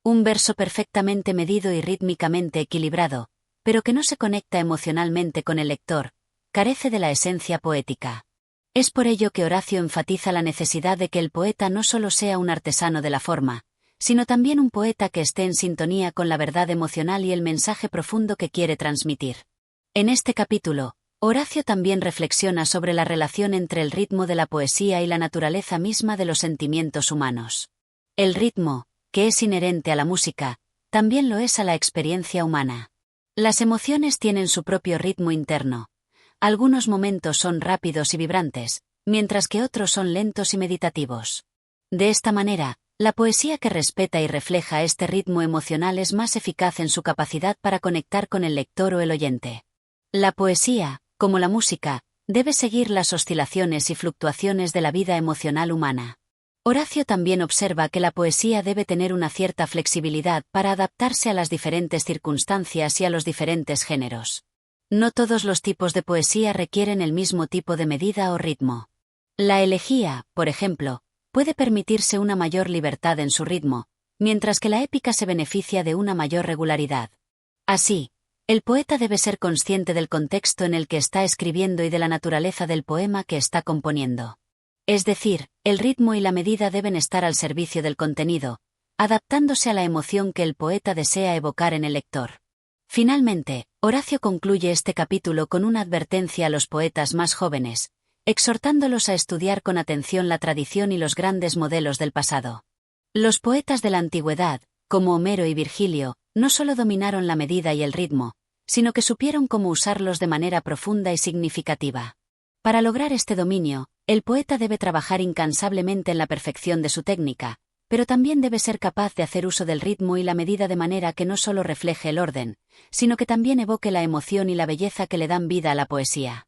Un verso perfectamente medido y rítmicamente equilibrado, pero que no se conecta emocionalmente con el lector, carece de la esencia poética. Es por ello que Horacio enfatiza la necesidad de que el poeta no solo sea un artesano de la forma, sino también un poeta que esté en sintonía con la verdad emocional y el mensaje profundo que quiere transmitir. En este capítulo, Horacio también reflexiona sobre la relación entre el ritmo de la poesía y la naturaleza misma de los sentimientos humanos. El ritmo, que es inherente a la música, también lo es a la experiencia humana. Las emociones tienen su propio ritmo interno. Algunos momentos son rápidos y vibrantes, mientras que otros son lentos y meditativos. De esta manera, la poesía que respeta y refleja este ritmo emocional es más eficaz en su capacidad para conectar con el lector o el oyente. La poesía, como la música, debe seguir las oscilaciones y fluctuaciones de la vida emocional humana. Horacio también observa que la poesía debe tener una cierta flexibilidad para adaptarse a las diferentes circunstancias y a los diferentes géneros. No todos los tipos de poesía requieren el mismo tipo de medida o ritmo. La elegía, por ejemplo, puede permitirse una mayor libertad en su ritmo, mientras que la épica se beneficia de una mayor regularidad. Así, el poeta debe ser consciente del contexto en el que está escribiendo y de la naturaleza del poema que está componiendo. Es decir, el ritmo y la medida deben estar al servicio del contenido, adaptándose a la emoción que el poeta desea evocar en el lector. Finalmente, Horacio concluye este capítulo con una advertencia a los poetas más jóvenes, exhortándolos a estudiar con atención la tradición y los grandes modelos del pasado. Los poetas de la antigüedad, como Homero y Virgilio, no solo dominaron la medida y el ritmo, sino que supieron cómo usarlos de manera profunda y significativa. Para lograr este dominio, el poeta debe trabajar incansablemente en la perfección de su técnica, pero también debe ser capaz de hacer uso del ritmo y la medida de manera que no solo refleje el orden, sino que también evoque la emoción y la belleza que le dan vida a la poesía.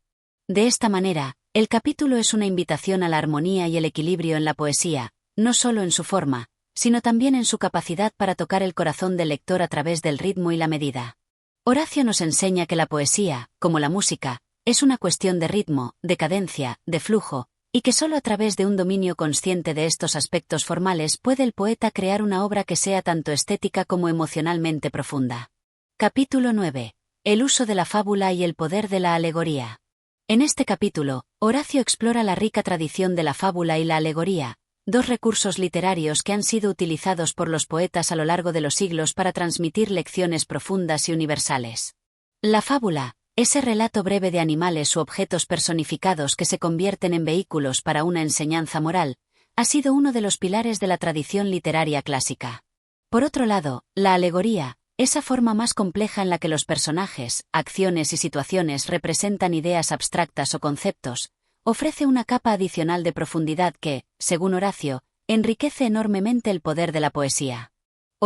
De esta manera, el capítulo es una invitación a la armonía y el equilibrio en la poesía, no solo en su forma, sino también en su capacidad para tocar el corazón del lector a través del ritmo y la medida. Horacio nos enseña que la poesía, como la música, es una cuestión de ritmo, de cadencia, de flujo, y que solo a través de un dominio consciente de estos aspectos formales puede el poeta crear una obra que sea tanto estética como emocionalmente profunda. Capítulo 9. El uso de la fábula y el poder de la alegoría. En este capítulo, Horacio explora la rica tradición de la fábula y la alegoría, dos recursos literarios que han sido utilizados por los poetas a lo largo de los siglos para transmitir lecciones profundas y universales. La fábula, ese relato breve de animales u objetos personificados que se convierten en vehículos para una enseñanza moral, ha sido uno de los pilares de la tradición literaria clásica. Por otro lado, la alegoría, esa forma más compleja en la que los personajes, acciones y situaciones representan ideas abstractas o conceptos, ofrece una capa adicional de profundidad que, según Horacio, enriquece enormemente el poder de la poesía.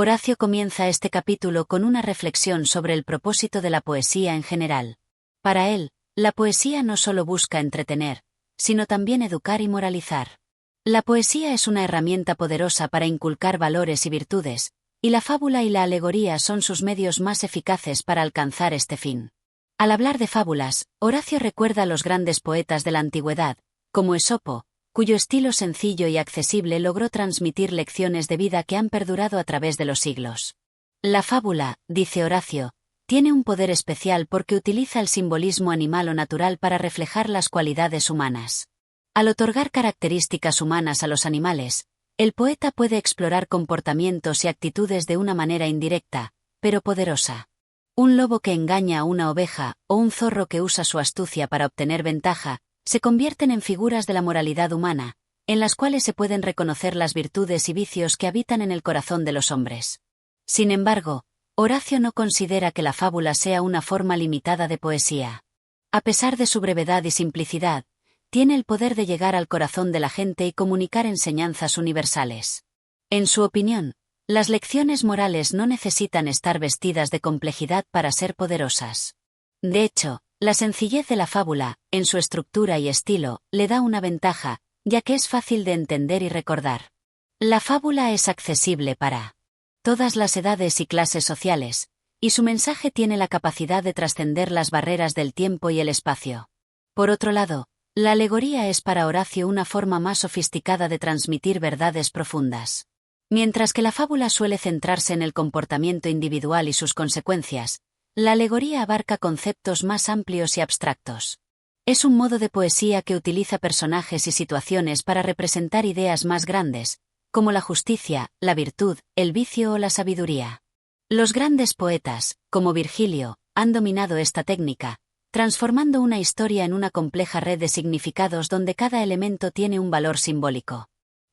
Horacio comienza este capítulo con una reflexión sobre el propósito de la poesía en general. Para él, la poesía no solo busca entretener, sino también educar y moralizar. La poesía es una herramienta poderosa para inculcar valores y virtudes, y la fábula y la alegoría son sus medios más eficaces para alcanzar este fin. Al hablar de fábulas, Horacio recuerda a los grandes poetas de la antigüedad, como Esopo, cuyo estilo sencillo y accesible logró transmitir lecciones de vida que han perdurado a través de los siglos. La fábula, dice Horacio, tiene un poder especial porque utiliza el simbolismo animal o natural para reflejar las cualidades humanas. Al otorgar características humanas a los animales, el poeta puede explorar comportamientos y actitudes de una manera indirecta, pero poderosa. Un lobo que engaña a una oveja, o un zorro que usa su astucia para obtener ventaja, se convierten en figuras de la moralidad humana, en las cuales se pueden reconocer las virtudes y vicios que habitan en el corazón de los hombres. Sin embargo, Horacio no considera que la fábula sea una forma limitada de poesía. A pesar de su brevedad y simplicidad, tiene el poder de llegar al corazón de la gente y comunicar enseñanzas universales. En su opinión, las lecciones morales no necesitan estar vestidas de complejidad para ser poderosas. De hecho, la sencillez de la fábula, en su estructura y estilo, le da una ventaja, ya que es fácil de entender y recordar. La fábula es accesible para todas las edades y clases sociales, y su mensaje tiene la capacidad de trascender las barreras del tiempo y el espacio. Por otro lado, la alegoría es para Horacio una forma más sofisticada de transmitir verdades profundas. Mientras que la fábula suele centrarse en el comportamiento individual y sus consecuencias, la alegoría abarca conceptos más amplios y abstractos. Es un modo de poesía que utiliza personajes y situaciones para representar ideas más grandes, como la justicia, la virtud, el vicio o la sabiduría. Los grandes poetas, como Virgilio, han dominado esta técnica, transformando una historia en una compleja red de significados donde cada elemento tiene un valor simbólico.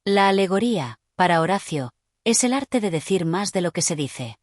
La alegoría, para Horacio, es el arte de decir más de lo que se dice.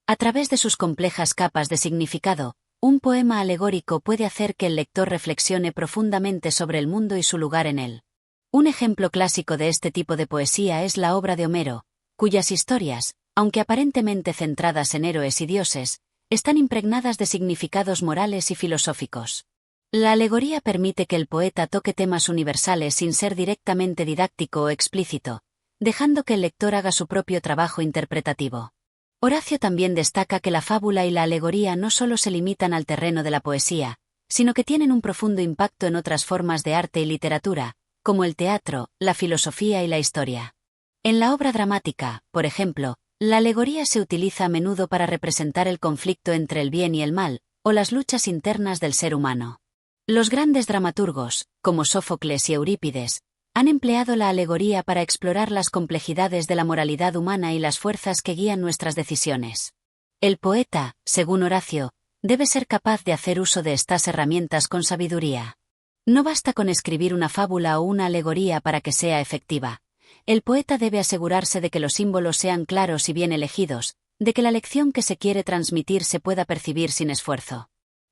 A través de sus complejas capas de significado, un poema alegórico puede hacer que el lector reflexione profundamente sobre el mundo y su lugar en él. Un ejemplo clásico de este tipo de poesía es la obra de Homero, cuyas historias, aunque aparentemente centradas en héroes y dioses, están impregnadas de significados morales y filosóficos. La alegoría permite que el poeta toque temas universales sin ser directamente didáctico o explícito, dejando que el lector haga su propio trabajo interpretativo. Horacio también destaca que la fábula y la alegoría no solo se limitan al terreno de la poesía, sino que tienen un profundo impacto en otras formas de arte y literatura, como el teatro, la filosofía y la historia. En la obra dramática, por ejemplo, la alegoría se utiliza a menudo para representar el conflicto entre el bien y el mal, o las luchas internas del ser humano. Los grandes dramaturgos, como Sófocles y Eurípides, han empleado la alegoría para explorar las complejidades de la moralidad humana y las fuerzas que guían nuestras decisiones. El poeta, según Horacio, debe ser capaz de hacer uso de estas herramientas con sabiduría. No basta con escribir una fábula o una alegoría para que sea efectiva. El poeta debe asegurarse de que los símbolos sean claros y bien elegidos, de que la lección que se quiere transmitir se pueda percibir sin esfuerzo.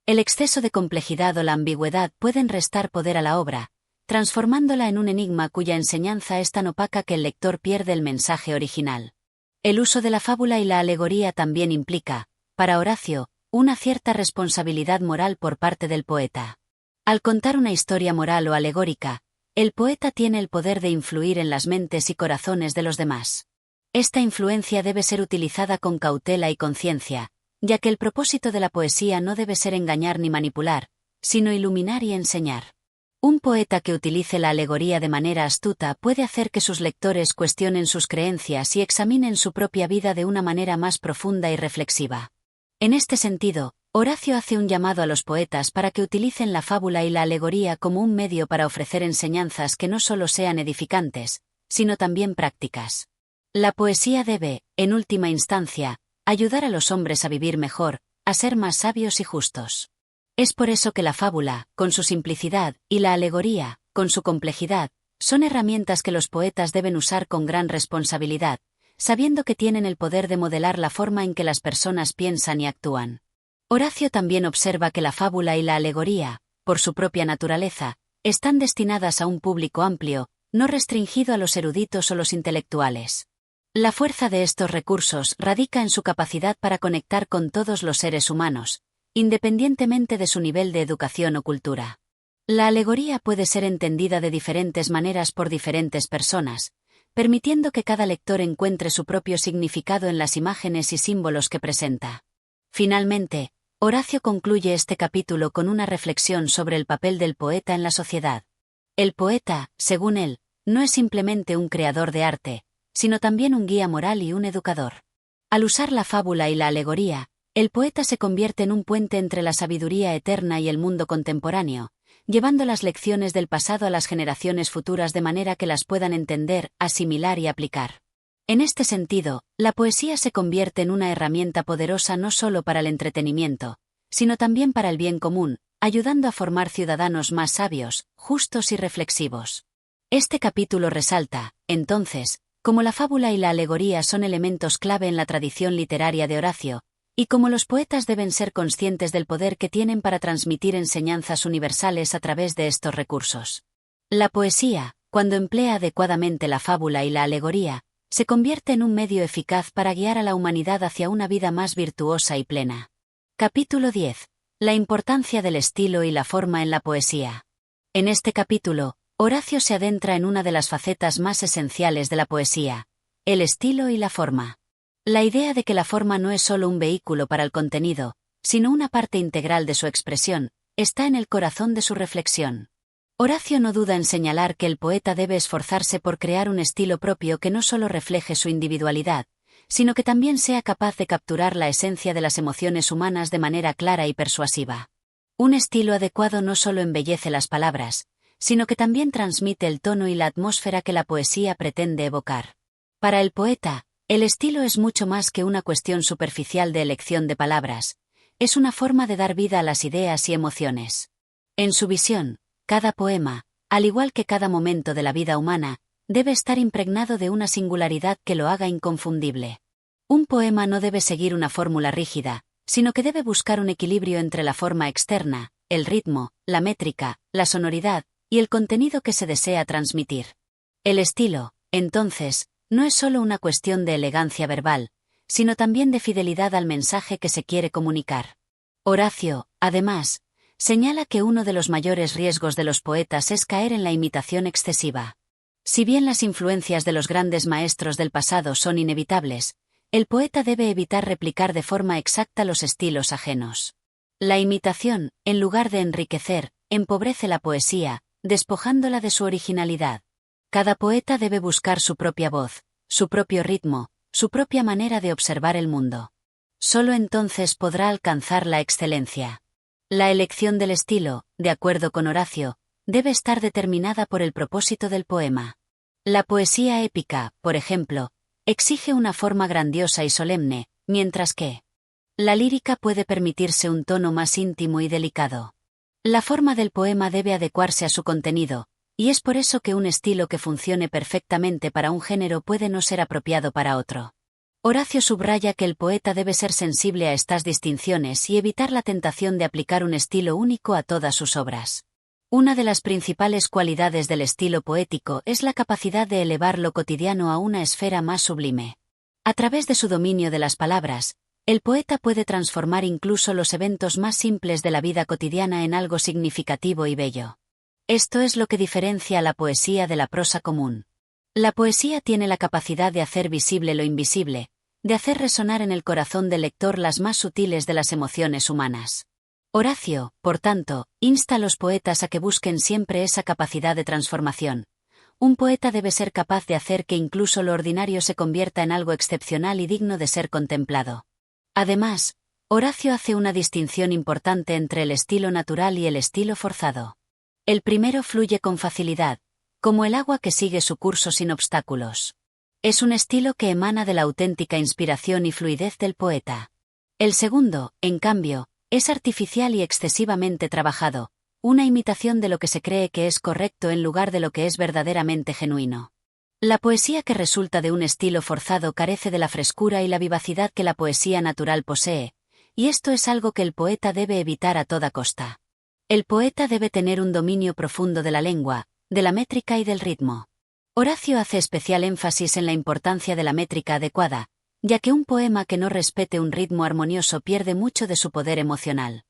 El exceso de complejidad o la ambigüedad pueden restar poder a la obra, transformándola en un enigma cuya enseñanza es tan opaca que el lector pierde el mensaje original. El uso de la fábula y la alegoría también implica, para Horacio, una cierta responsabilidad moral por parte del poeta. Al contar una historia moral o alegórica, el poeta tiene el poder de influir en las mentes y corazones de los demás. Esta influencia debe ser utilizada con cautela y conciencia, ya que el propósito de la poesía no debe ser engañar ni manipular, sino iluminar y enseñar. Un poeta que utilice la alegoría de manera astuta puede hacer que sus lectores cuestionen sus creencias y examinen su propia vida de una manera más profunda y reflexiva. En este sentido, Horacio hace un llamado a los poetas para que utilicen la fábula y la alegoría como un medio para ofrecer enseñanzas que no solo sean edificantes, sino también prácticas. La poesía debe, en última instancia, ayudar a los hombres a vivir mejor, a ser más sabios y justos. Es por eso que la fábula, con su simplicidad, y la alegoría, con su complejidad, son herramientas que los poetas deben usar con gran responsabilidad, sabiendo que tienen el poder de modelar la forma en que las personas piensan y actúan. Horacio también observa que la fábula y la alegoría, por su propia naturaleza, están destinadas a un público amplio, no restringido a los eruditos o los intelectuales. La fuerza de estos recursos radica en su capacidad para conectar con todos los seres humanos, independientemente de su nivel de educación o cultura. La alegoría puede ser entendida de diferentes maneras por diferentes personas, permitiendo que cada lector encuentre su propio significado en las imágenes y símbolos que presenta. Finalmente, Horacio concluye este capítulo con una reflexión sobre el papel del poeta en la sociedad. El poeta, según él, no es simplemente un creador de arte, sino también un guía moral y un educador. Al usar la fábula y la alegoría, el poeta se convierte en un puente entre la sabiduría eterna y el mundo contemporáneo, llevando las lecciones del pasado a las generaciones futuras de manera que las puedan entender, asimilar y aplicar. En este sentido, la poesía se convierte en una herramienta poderosa no solo para el entretenimiento, sino también para el bien común, ayudando a formar ciudadanos más sabios, justos y reflexivos. Este capítulo resalta, entonces, cómo la fábula y la alegoría son elementos clave en la tradición literaria de Horacio, y cómo los poetas deben ser conscientes del poder que tienen para transmitir enseñanzas universales a través de estos recursos. La poesía, cuando emplea adecuadamente la fábula y la alegoría, se convierte en un medio eficaz para guiar a la humanidad hacia una vida más virtuosa y plena. Capítulo 10. La importancia del estilo y la forma en la poesía. En este capítulo, Horacio se adentra en una de las facetas más esenciales de la poesía, el estilo y la forma. La idea de que la forma no es solo un vehículo para el contenido, sino una parte integral de su expresión, está en el corazón de su reflexión. Horacio no duda en señalar que el poeta debe esforzarse por crear un estilo propio que no solo refleje su individualidad, sino que también sea capaz de capturar la esencia de las emociones humanas de manera clara y persuasiva. Un estilo adecuado no solo embellece las palabras, sino que también transmite el tono y la atmósfera que la poesía pretende evocar. Para el poeta, el estilo es mucho más que una cuestión superficial de elección de palabras, es una forma de dar vida a las ideas y emociones. En su visión, cada poema, al igual que cada momento de la vida humana, debe estar impregnado de una singularidad que lo haga inconfundible. Un poema no debe seguir una fórmula rígida, sino que debe buscar un equilibrio entre la forma externa, el ritmo, la métrica, la sonoridad, y el contenido que se desea transmitir. El estilo, entonces, no es solo una cuestión de elegancia verbal, sino también de fidelidad al mensaje que se quiere comunicar. Horacio, además, señala que uno de los mayores riesgos de los poetas es caer en la imitación excesiva. Si bien las influencias de los grandes maestros del pasado son inevitables, el poeta debe evitar replicar de forma exacta los estilos ajenos. La imitación, en lugar de enriquecer, empobrece la poesía, despojándola de su originalidad. Cada poeta debe buscar su propia voz, su propio ritmo, su propia manera de observar el mundo. Solo entonces podrá alcanzar la excelencia. La elección del estilo, de acuerdo con Horacio, debe estar determinada por el propósito del poema. La poesía épica, por ejemplo, exige una forma grandiosa y solemne, mientras que la lírica puede permitirse un tono más íntimo y delicado. La forma del poema debe adecuarse a su contenido, y es por eso que un estilo que funcione perfectamente para un género puede no ser apropiado para otro. Horacio subraya que el poeta debe ser sensible a estas distinciones y evitar la tentación de aplicar un estilo único a todas sus obras. Una de las principales cualidades del estilo poético es la capacidad de elevar lo cotidiano a una esfera más sublime. A través de su dominio de las palabras, el poeta puede transformar incluso los eventos más simples de la vida cotidiana en algo significativo y bello. Esto es lo que diferencia a la poesía de la prosa común. La poesía tiene la capacidad de hacer visible lo invisible, de hacer resonar en el corazón del lector las más sutiles de las emociones humanas. Horacio, por tanto, insta a los poetas a que busquen siempre esa capacidad de transformación. Un poeta debe ser capaz de hacer que incluso lo ordinario se convierta en algo excepcional y digno de ser contemplado. Además, Horacio hace una distinción importante entre el estilo natural y el estilo forzado. El primero fluye con facilidad, como el agua que sigue su curso sin obstáculos. Es un estilo que emana de la auténtica inspiración y fluidez del poeta. El segundo, en cambio, es artificial y excesivamente trabajado, una imitación de lo que se cree que es correcto en lugar de lo que es verdaderamente genuino. La poesía que resulta de un estilo forzado carece de la frescura y la vivacidad que la poesía natural posee, y esto es algo que el poeta debe evitar a toda costa. El poeta debe tener un dominio profundo de la lengua, de la métrica y del ritmo. Horacio hace especial énfasis en la importancia de la métrica adecuada, ya que un poema que no respete un ritmo armonioso pierde mucho de su poder emocional.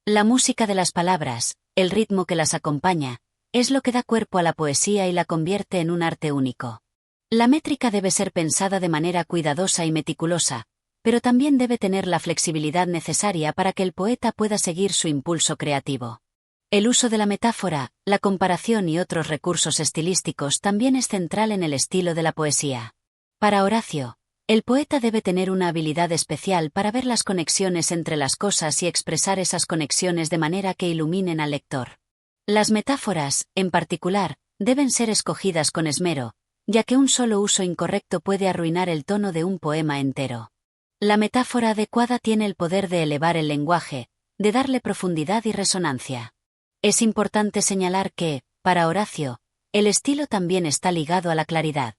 La música de las palabras, el ritmo que las acompaña, es lo que da cuerpo a la poesía y la convierte en un arte único. La métrica debe ser pensada de manera cuidadosa y meticulosa, pero también debe tener la flexibilidad necesaria para que el poeta pueda seguir su impulso creativo. El uso de la metáfora, la comparación y otros recursos estilísticos también es central en el estilo de la poesía. Para Horacio, el poeta debe tener una habilidad especial para ver las conexiones entre las cosas y expresar esas conexiones de manera que iluminen al lector. Las metáforas, en particular, deben ser escogidas con esmero, ya que un solo uso incorrecto puede arruinar el tono de un poema entero. La metáfora adecuada tiene el poder de elevar el lenguaje, de darle profundidad y resonancia. Es importante señalar que, para Horacio, el estilo también está ligado a la claridad.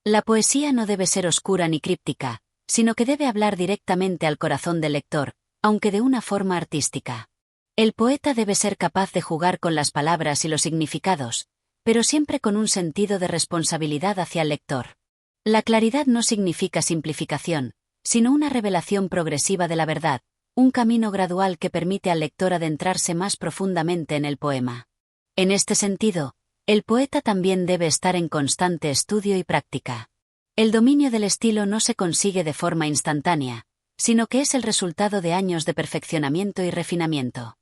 La poesía no debe ser oscura ni críptica, sino que debe hablar directamente al corazón del lector, aunque de una forma artística. El poeta debe ser capaz de jugar con las palabras y los significados, pero siempre con un sentido de responsabilidad hacia el lector. La claridad no significa simplificación, sino una revelación progresiva de la verdad, un camino gradual que permite al lector adentrarse más profundamente en el poema. En este sentido, el poeta también debe estar en constante estudio y práctica. El dominio del estilo no se consigue de forma instantánea, sino que es el resultado de años de perfeccionamiento y refinamiento.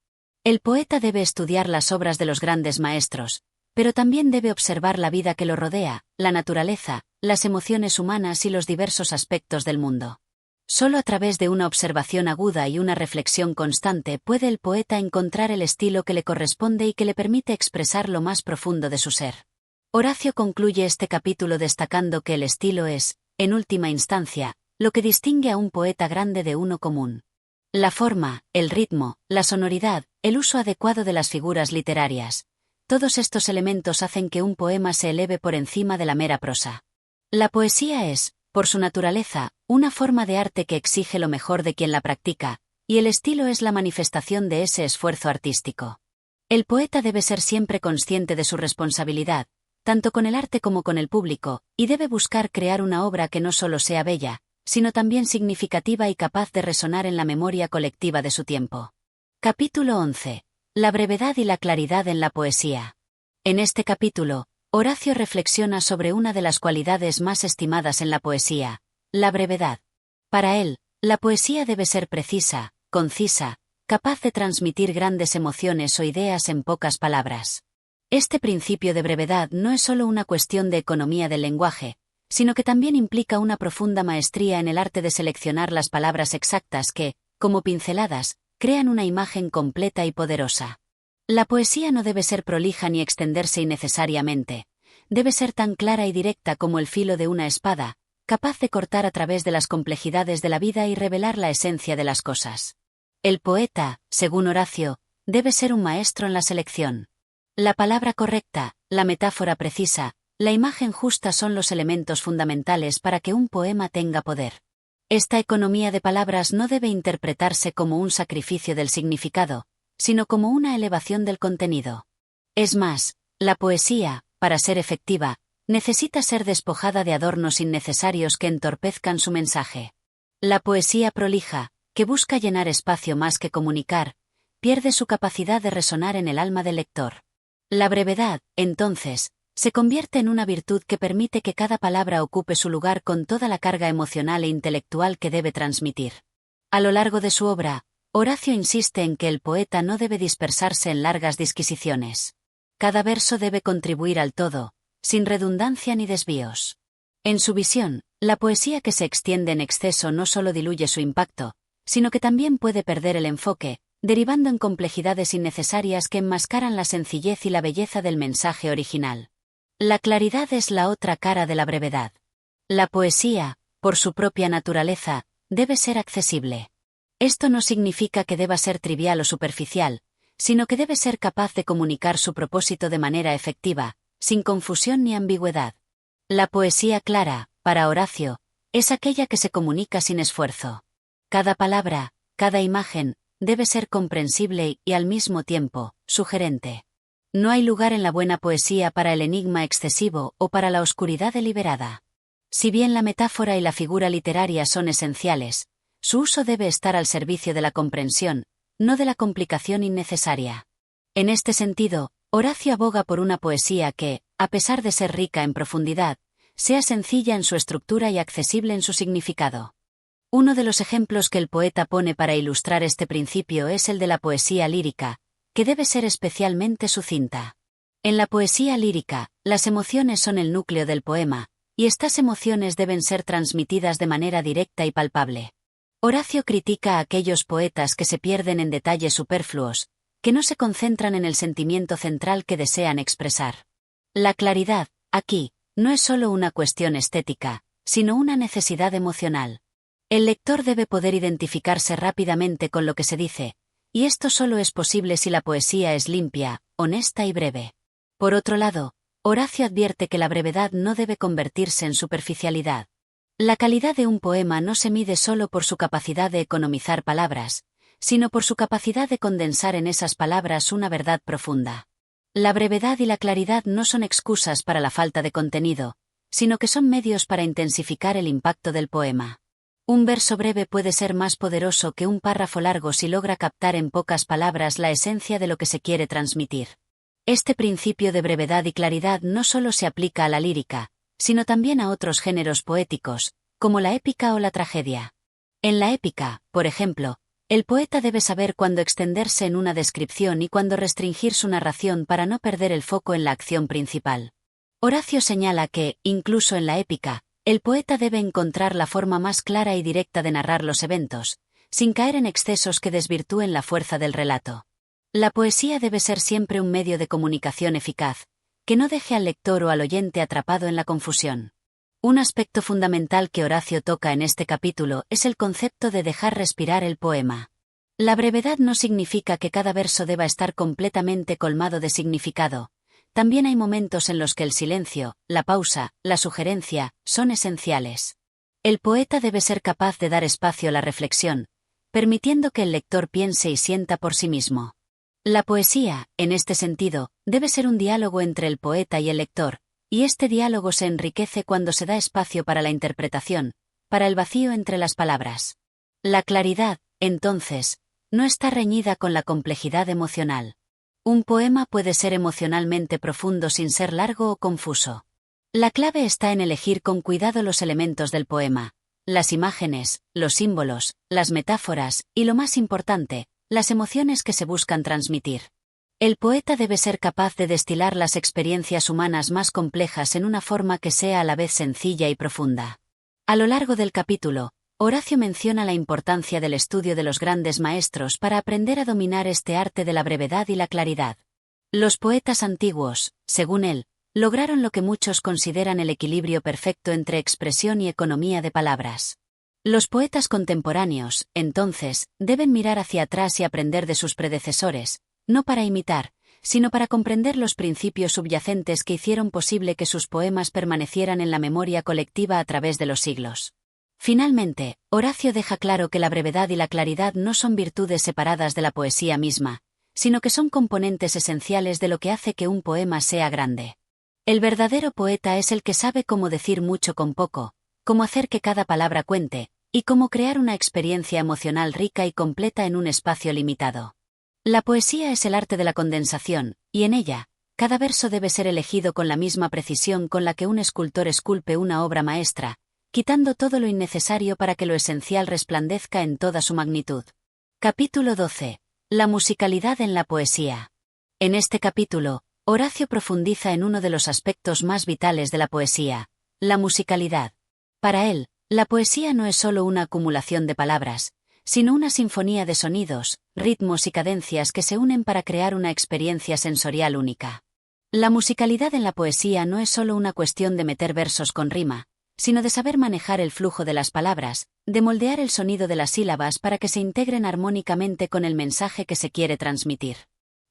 El poeta debe estudiar las obras de los grandes maestros, pero también debe observar la vida que lo rodea, la naturaleza, las emociones humanas y los diversos aspectos del mundo. Solo a través de una observación aguda y una reflexión constante puede el poeta encontrar el estilo que le corresponde y que le permite expresar lo más profundo de su ser. Horacio concluye este capítulo destacando que el estilo es, en última instancia, lo que distingue a un poeta grande de uno común. La forma, el ritmo, la sonoridad, el uso adecuado de las figuras literarias. Todos estos elementos hacen que un poema se eleve por encima de la mera prosa. La poesía es, por su naturaleza, una forma de arte que exige lo mejor de quien la practica, y el estilo es la manifestación de ese esfuerzo artístico. El poeta debe ser siempre consciente de su responsabilidad, tanto con el arte como con el público, y debe buscar crear una obra que no solo sea bella, sino también significativa y capaz de resonar en la memoria colectiva de su tiempo. Capítulo 11. La brevedad y la claridad en la poesía. En este capítulo, Horacio reflexiona sobre una de las cualidades más estimadas en la poesía, la brevedad. Para él, la poesía debe ser precisa, concisa, capaz de transmitir grandes emociones o ideas en pocas palabras. Este principio de brevedad no es solo una cuestión de economía del lenguaje, sino que también implica una profunda maestría en el arte de seleccionar las palabras exactas que, como pinceladas, crean una imagen completa y poderosa. La poesía no debe ser prolija ni extenderse innecesariamente. Debe ser tan clara y directa como el filo de una espada, capaz de cortar a través de las complejidades de la vida y revelar la esencia de las cosas. El poeta, según Horacio, debe ser un maestro en la selección. La palabra correcta, la metáfora precisa, la imagen justa son los elementos fundamentales para que un poema tenga poder. Esta economía de palabras no debe interpretarse como un sacrificio del significado, sino como una elevación del contenido. Es más, la poesía, para ser efectiva, necesita ser despojada de adornos innecesarios que entorpezcan su mensaje. La poesía prolija, que busca llenar espacio más que comunicar, pierde su capacidad de resonar en el alma del lector. La brevedad, entonces, se convierte en una virtud que permite que cada palabra ocupe su lugar con toda la carga emocional e intelectual que debe transmitir. A lo largo de su obra, Horacio insiste en que el poeta no debe dispersarse en largas disquisiciones. Cada verso debe contribuir al todo, sin redundancia ni desvíos. En su visión, la poesía que se extiende en exceso no solo diluye su impacto, sino que también puede perder el enfoque, derivando en complejidades innecesarias que enmascaran la sencillez y la belleza del mensaje original. La claridad es la otra cara de la brevedad. La poesía, por su propia naturaleza, debe ser accesible. Esto no significa que deba ser trivial o superficial, sino que debe ser capaz de comunicar su propósito de manera efectiva, sin confusión ni ambigüedad. La poesía clara, para Horacio, es aquella que se comunica sin esfuerzo. Cada palabra, cada imagen, debe ser comprensible y, al mismo tiempo, sugerente. No hay lugar en la buena poesía para el enigma excesivo o para la oscuridad deliberada. Si bien la metáfora y la figura literaria son esenciales, su uso debe estar al servicio de la comprensión, no de la complicación innecesaria. En este sentido, Horacio aboga por una poesía que, a pesar de ser rica en profundidad, sea sencilla en su estructura y accesible en su significado. Uno de los ejemplos que el poeta pone para ilustrar este principio es el de la poesía lírica, que debe ser especialmente sucinta. En la poesía lírica, las emociones son el núcleo del poema, y estas emociones deben ser transmitidas de manera directa y palpable. Horacio critica a aquellos poetas que se pierden en detalles superfluos, que no se concentran en el sentimiento central que desean expresar. La claridad, aquí, no es solo una cuestión estética, sino una necesidad emocional. El lector debe poder identificarse rápidamente con lo que se dice, y esto solo es posible si la poesía es limpia, honesta y breve. Por otro lado, Horacio advierte que la brevedad no debe convertirse en superficialidad. La calidad de un poema no se mide solo por su capacidad de economizar palabras, sino por su capacidad de condensar en esas palabras una verdad profunda. La brevedad y la claridad no son excusas para la falta de contenido, sino que son medios para intensificar el impacto del poema. Un verso breve puede ser más poderoso que un párrafo largo si logra captar en pocas palabras la esencia de lo que se quiere transmitir. Este principio de brevedad y claridad no solo se aplica a la lírica, sino también a otros géneros poéticos, como la épica o la tragedia. En la épica, por ejemplo, el poeta debe saber cuándo extenderse en una descripción y cuándo restringir su narración para no perder el foco en la acción principal. Horacio señala que, incluso en la épica, el poeta debe encontrar la forma más clara y directa de narrar los eventos, sin caer en excesos que desvirtúen la fuerza del relato. La poesía debe ser siempre un medio de comunicación eficaz, que no deje al lector o al oyente atrapado en la confusión. Un aspecto fundamental que Horacio toca en este capítulo es el concepto de dejar respirar el poema. La brevedad no significa que cada verso deba estar completamente colmado de significado. También hay momentos en los que el silencio, la pausa, la sugerencia, son esenciales. El poeta debe ser capaz de dar espacio a la reflexión, permitiendo que el lector piense y sienta por sí mismo. La poesía, en este sentido, debe ser un diálogo entre el poeta y el lector, y este diálogo se enriquece cuando se da espacio para la interpretación, para el vacío entre las palabras. La claridad, entonces, no está reñida con la complejidad emocional. Un poema puede ser emocionalmente profundo sin ser largo o confuso. La clave está en elegir con cuidado los elementos del poema, las imágenes, los símbolos, las metáforas, y lo más importante, las emociones que se buscan transmitir. El poeta debe ser capaz de destilar las experiencias humanas más complejas en una forma que sea a la vez sencilla y profunda. A lo largo del capítulo, Horacio menciona la importancia del estudio de los grandes maestros para aprender a dominar este arte de la brevedad y la claridad. Los poetas antiguos, según él, lograron lo que muchos consideran el equilibrio perfecto entre expresión y economía de palabras. Los poetas contemporáneos, entonces, deben mirar hacia atrás y aprender de sus predecesores, no para imitar, sino para comprender los principios subyacentes que hicieron posible que sus poemas permanecieran en la memoria colectiva a través de los siglos. Finalmente, Horacio deja claro que la brevedad y la claridad no son virtudes separadas de la poesía misma, sino que son componentes esenciales de lo que hace que un poema sea grande. El verdadero poeta es el que sabe cómo decir mucho con poco, cómo hacer que cada palabra cuente, y cómo crear una experiencia emocional rica y completa en un espacio limitado. La poesía es el arte de la condensación, y en ella, cada verso debe ser elegido con la misma precisión con la que un escultor esculpe una obra maestra, quitando todo lo innecesario para que lo esencial resplandezca en toda su magnitud. Capítulo 12. La musicalidad en la poesía. En este capítulo, Horacio profundiza en uno de los aspectos más vitales de la poesía, la musicalidad. Para él, la poesía no es solo una acumulación de palabras, sino una sinfonía de sonidos, ritmos y cadencias que se unen para crear una experiencia sensorial única. La musicalidad en la poesía no es solo una cuestión de meter versos con rima, sino de saber manejar el flujo de las palabras, de moldear el sonido de las sílabas para que se integren armónicamente con el mensaje que se quiere transmitir.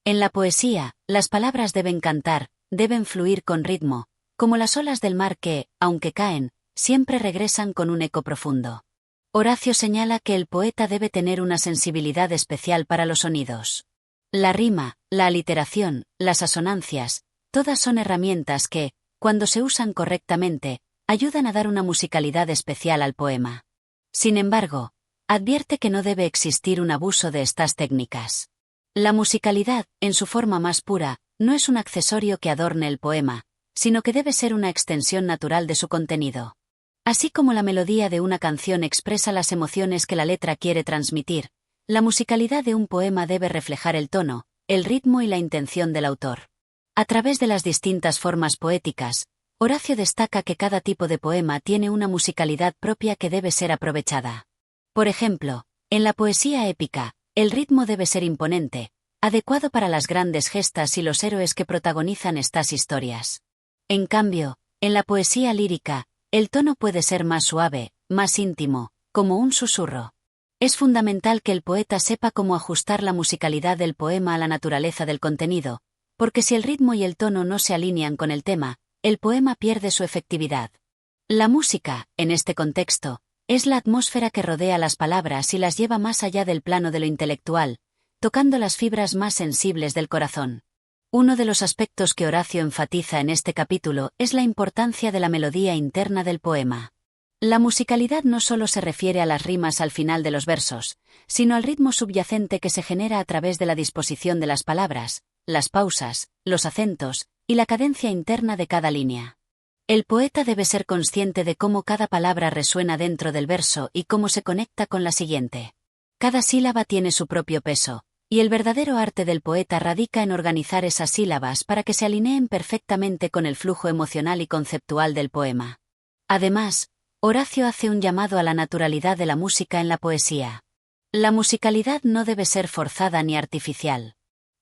En la poesía, las palabras deben cantar, deben fluir con ritmo, como las olas del mar que, aunque caen, siempre regresan con un eco profundo. Horacio señala que el poeta debe tener una sensibilidad especial para los sonidos. La rima, la aliteración, las asonancias, todas son herramientas que, cuando se usan correctamente, ayudan a dar una musicalidad especial al poema. Sin embargo, advierte que no debe existir un abuso de estas técnicas. La musicalidad, en su forma más pura, no es un accesorio que adorne el poema, sino que debe ser una extensión natural de su contenido. Así como la melodía de una canción expresa las emociones que la letra quiere transmitir, la musicalidad de un poema debe reflejar el tono, el ritmo y la intención del autor. A través de las distintas formas poéticas, Horacio destaca que cada tipo de poema tiene una musicalidad propia que debe ser aprovechada. Por ejemplo, en la poesía épica, el ritmo debe ser imponente, adecuado para las grandes gestas y los héroes que protagonizan estas historias. En cambio, en la poesía lírica, el tono puede ser más suave, más íntimo, como un susurro. Es fundamental que el poeta sepa cómo ajustar la musicalidad del poema a la naturaleza del contenido, porque si el ritmo y el tono no se alinean con el tema, el poema pierde su efectividad. La música, en este contexto, es la atmósfera que rodea las palabras y las lleva más allá del plano de lo intelectual, tocando las fibras más sensibles del corazón. Uno de los aspectos que Horacio enfatiza en este capítulo es la importancia de la melodía interna del poema. La musicalidad no solo se refiere a las rimas al final de los versos, sino al ritmo subyacente que se genera a través de la disposición de las palabras, las pausas, los acentos y la cadencia interna de cada línea. El poeta debe ser consciente de cómo cada palabra resuena dentro del verso y cómo se conecta con la siguiente. Cada sílaba tiene su propio peso, y el verdadero arte del poeta radica en organizar esas sílabas para que se alineen perfectamente con el flujo emocional y conceptual del poema. Además, Horacio hace un llamado a la naturalidad de la música en la poesía. La musicalidad no debe ser forzada ni artificial.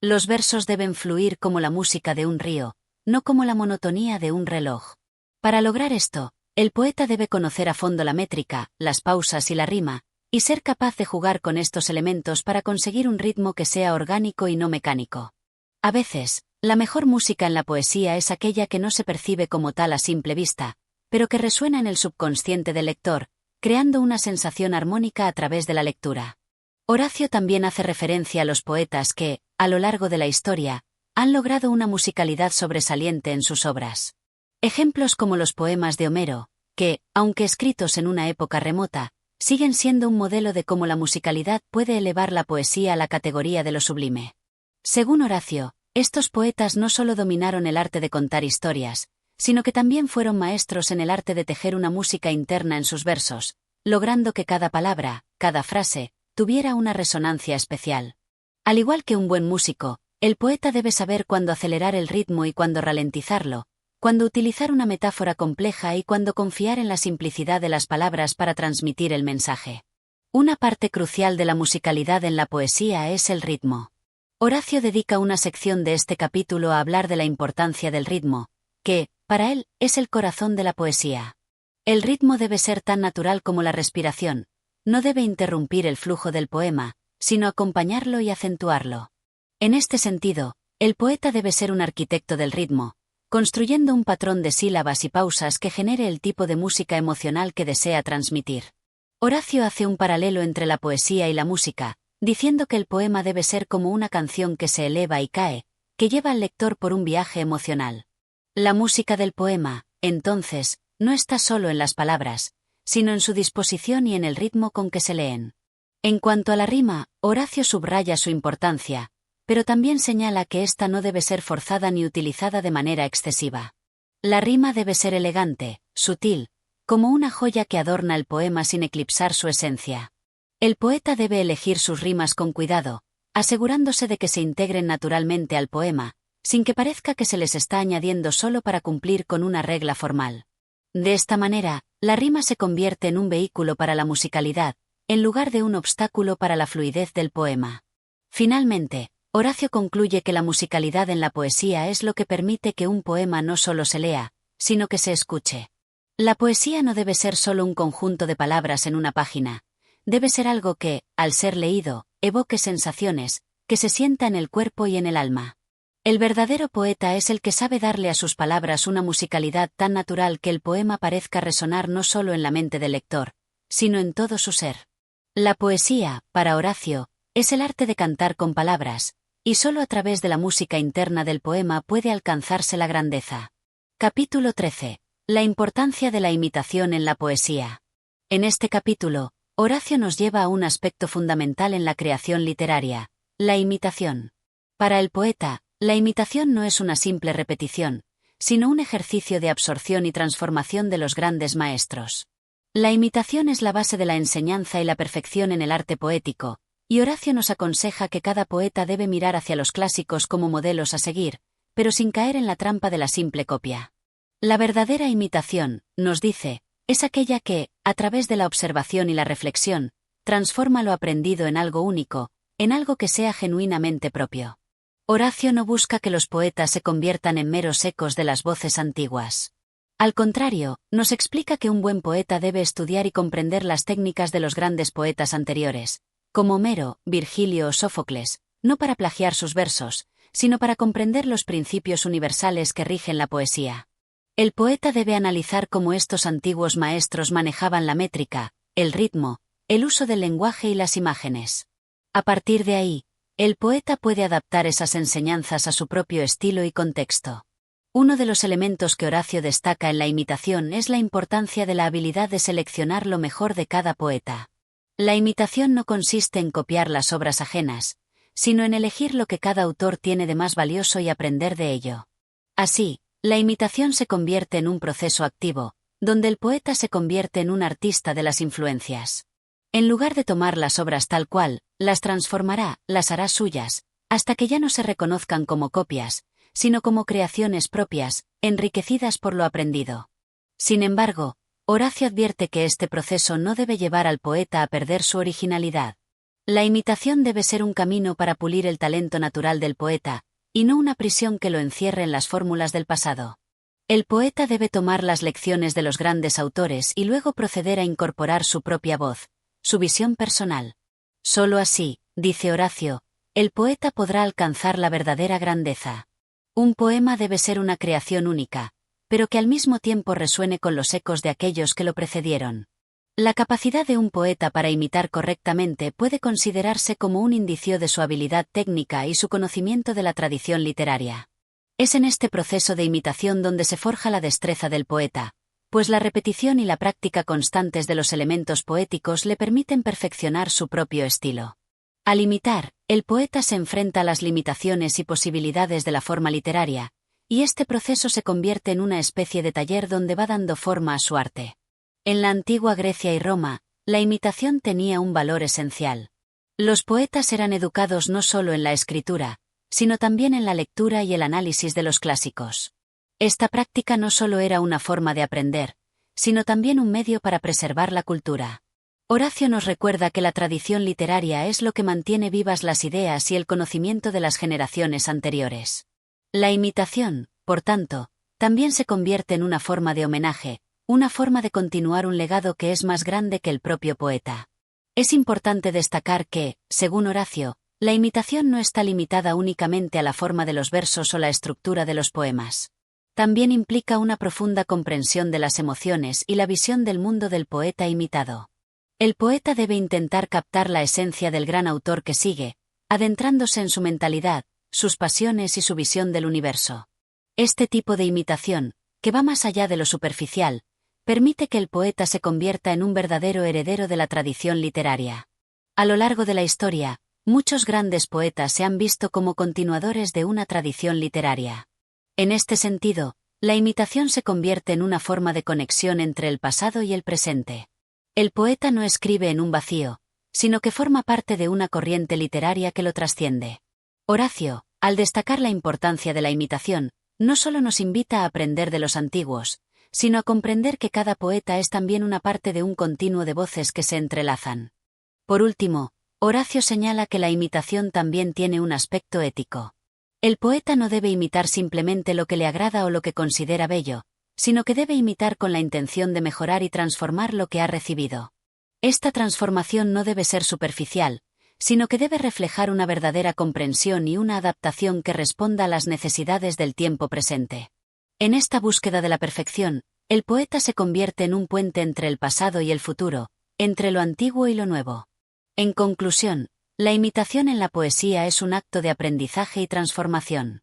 Los versos deben fluir como la música de un río, no como la monotonía de un reloj. Para lograr esto, el poeta debe conocer a fondo la métrica, las pausas y la rima, y ser capaz de jugar con estos elementos para conseguir un ritmo que sea orgánico y no mecánico. A veces, la mejor música en la poesía es aquella que no se percibe como tal a simple vista, pero que resuena en el subconsciente del lector, creando una sensación armónica a través de la lectura. Horacio también hace referencia a los poetas que, a lo largo de la historia, han logrado una musicalidad sobresaliente en sus obras. Ejemplos como los poemas de Homero, que, aunque escritos en una época remota, siguen siendo un modelo de cómo la musicalidad puede elevar la poesía a la categoría de lo sublime. Según Horacio, estos poetas no solo dominaron el arte de contar historias, sino que también fueron maestros en el arte de tejer una música interna en sus versos, logrando que cada palabra, cada frase, tuviera una resonancia especial. Al igual que un buen músico, el poeta debe saber cuándo acelerar el ritmo y cuándo ralentizarlo, cuándo utilizar una metáfora compleja y cuándo confiar en la simplicidad de las palabras para transmitir el mensaje. Una parte crucial de la musicalidad en la poesía es el ritmo. Horacio dedica una sección de este capítulo a hablar de la importancia del ritmo, que, para él, es el corazón de la poesía. El ritmo debe ser tan natural como la respiración, no debe interrumpir el flujo del poema, sino acompañarlo y acentuarlo. En este sentido, el poeta debe ser un arquitecto del ritmo, construyendo un patrón de sílabas y pausas que genere el tipo de música emocional que desea transmitir. Horacio hace un paralelo entre la poesía y la música, diciendo que el poema debe ser como una canción que se eleva y cae, que lleva al lector por un viaje emocional. La música del poema, entonces, no está solo en las palabras, sino en su disposición y en el ritmo con que se leen. En cuanto a la rima, Horacio subraya su importancia, pero también señala que ésta no debe ser forzada ni utilizada de manera excesiva. La rima debe ser elegante, sutil, como una joya que adorna el poema sin eclipsar su esencia. El poeta debe elegir sus rimas con cuidado, asegurándose de que se integren naturalmente al poema, sin que parezca que se les está añadiendo solo para cumplir con una regla formal. De esta manera, la rima se convierte en un vehículo para la musicalidad, en lugar de un obstáculo para la fluidez del poema. Finalmente, Horacio concluye que la musicalidad en la poesía es lo que permite que un poema no solo se lea, sino que se escuche. La poesía no debe ser solo un conjunto de palabras en una página, debe ser algo que, al ser leído, evoque sensaciones, que se sienta en el cuerpo y en el alma. El verdadero poeta es el que sabe darle a sus palabras una musicalidad tan natural que el poema parezca resonar no solo en la mente del lector, sino en todo su ser. La poesía, para Horacio, es el arte de cantar con palabras, y solo a través de la música interna del poema puede alcanzarse la grandeza. Capítulo 13. La importancia de la imitación en la poesía. En este capítulo, Horacio nos lleva a un aspecto fundamental en la creación literaria, la imitación. Para el poeta, la imitación no es una simple repetición, sino un ejercicio de absorción y transformación de los grandes maestros. La imitación es la base de la enseñanza y la perfección en el arte poético, y Horacio nos aconseja que cada poeta debe mirar hacia los clásicos como modelos a seguir, pero sin caer en la trampa de la simple copia. La verdadera imitación, nos dice, es aquella que, a través de la observación y la reflexión, transforma lo aprendido en algo único, en algo que sea genuinamente propio. Horacio no busca que los poetas se conviertan en meros ecos de las voces antiguas. Al contrario, nos explica que un buen poeta debe estudiar y comprender las técnicas de los grandes poetas anteriores, como Homero, Virgilio o Sófocles, no para plagiar sus versos, sino para comprender los principios universales que rigen la poesía. El poeta debe analizar cómo estos antiguos maestros manejaban la métrica, el ritmo, el uso del lenguaje y las imágenes. A partir de ahí, el poeta puede adaptar esas enseñanzas a su propio estilo y contexto. Uno de los elementos que Horacio destaca en la imitación es la importancia de la habilidad de seleccionar lo mejor de cada poeta. La imitación no consiste en copiar las obras ajenas, sino en elegir lo que cada autor tiene de más valioso y aprender de ello. Así, la imitación se convierte en un proceso activo, donde el poeta se convierte en un artista de las influencias. En lugar de tomar las obras tal cual, las transformará, las hará suyas, hasta que ya no se reconozcan como copias, sino como creaciones propias, enriquecidas por lo aprendido. Sin embargo, Horacio advierte que este proceso no debe llevar al poeta a perder su originalidad. La imitación debe ser un camino para pulir el talento natural del poeta, y no una prisión que lo encierre en las fórmulas del pasado. El poeta debe tomar las lecciones de los grandes autores y luego proceder a incorporar su propia voz, su visión personal. Solo así, dice Horacio, el poeta podrá alcanzar la verdadera grandeza. Un poema debe ser una creación única, pero que al mismo tiempo resuene con los ecos de aquellos que lo precedieron. La capacidad de un poeta para imitar correctamente puede considerarse como un indicio de su habilidad técnica y su conocimiento de la tradición literaria. Es en este proceso de imitación donde se forja la destreza del poeta, pues la repetición y la práctica constantes de los elementos poéticos le permiten perfeccionar su propio estilo. Al imitar, el poeta se enfrenta a las limitaciones y posibilidades de la forma literaria, y este proceso se convierte en una especie de taller donde va dando forma a su arte. En la antigua Grecia y Roma, la imitación tenía un valor esencial. Los poetas eran educados no solo en la escritura, sino también en la lectura y el análisis de los clásicos. Esta práctica no solo era una forma de aprender, sino también un medio para preservar la cultura. Horacio nos recuerda que la tradición literaria es lo que mantiene vivas las ideas y el conocimiento de las generaciones anteriores. La imitación, por tanto, también se convierte en una forma de homenaje, una forma de continuar un legado que es más grande que el propio poeta. Es importante destacar que, según Horacio, la imitación no está limitada únicamente a la forma de los versos o la estructura de los poemas. También implica una profunda comprensión de las emociones y la visión del mundo del poeta imitado. El poeta debe intentar captar la esencia del gran autor que sigue, adentrándose en su mentalidad, sus pasiones y su visión del universo. Este tipo de imitación, que va más allá de lo superficial, permite que el poeta se convierta en un verdadero heredero de la tradición literaria. A lo largo de la historia, muchos grandes poetas se han visto como continuadores de una tradición literaria. En este sentido, la imitación se convierte en una forma de conexión entre el pasado y el presente. El poeta no escribe en un vacío, sino que forma parte de una corriente literaria que lo trasciende. Horacio, al destacar la importancia de la imitación, no solo nos invita a aprender de los antiguos, sino a comprender que cada poeta es también una parte de un continuo de voces que se entrelazan. Por último, Horacio señala que la imitación también tiene un aspecto ético. El poeta no debe imitar simplemente lo que le agrada o lo que considera bello, sino que debe imitar con la intención de mejorar y transformar lo que ha recibido. Esta transformación no debe ser superficial, sino que debe reflejar una verdadera comprensión y una adaptación que responda a las necesidades del tiempo presente. En esta búsqueda de la perfección, el poeta se convierte en un puente entre el pasado y el futuro, entre lo antiguo y lo nuevo. En conclusión, la imitación en la poesía es un acto de aprendizaje y transformación.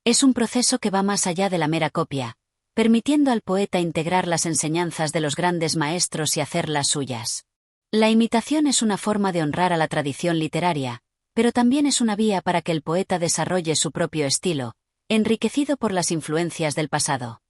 Es un proceso que va más allá de la mera copia, permitiendo al poeta integrar las enseñanzas de los grandes maestros y hacerlas suyas. La imitación es una forma de honrar a la tradición literaria, pero también es una vía para que el poeta desarrolle su propio estilo, enriquecido por las influencias del pasado.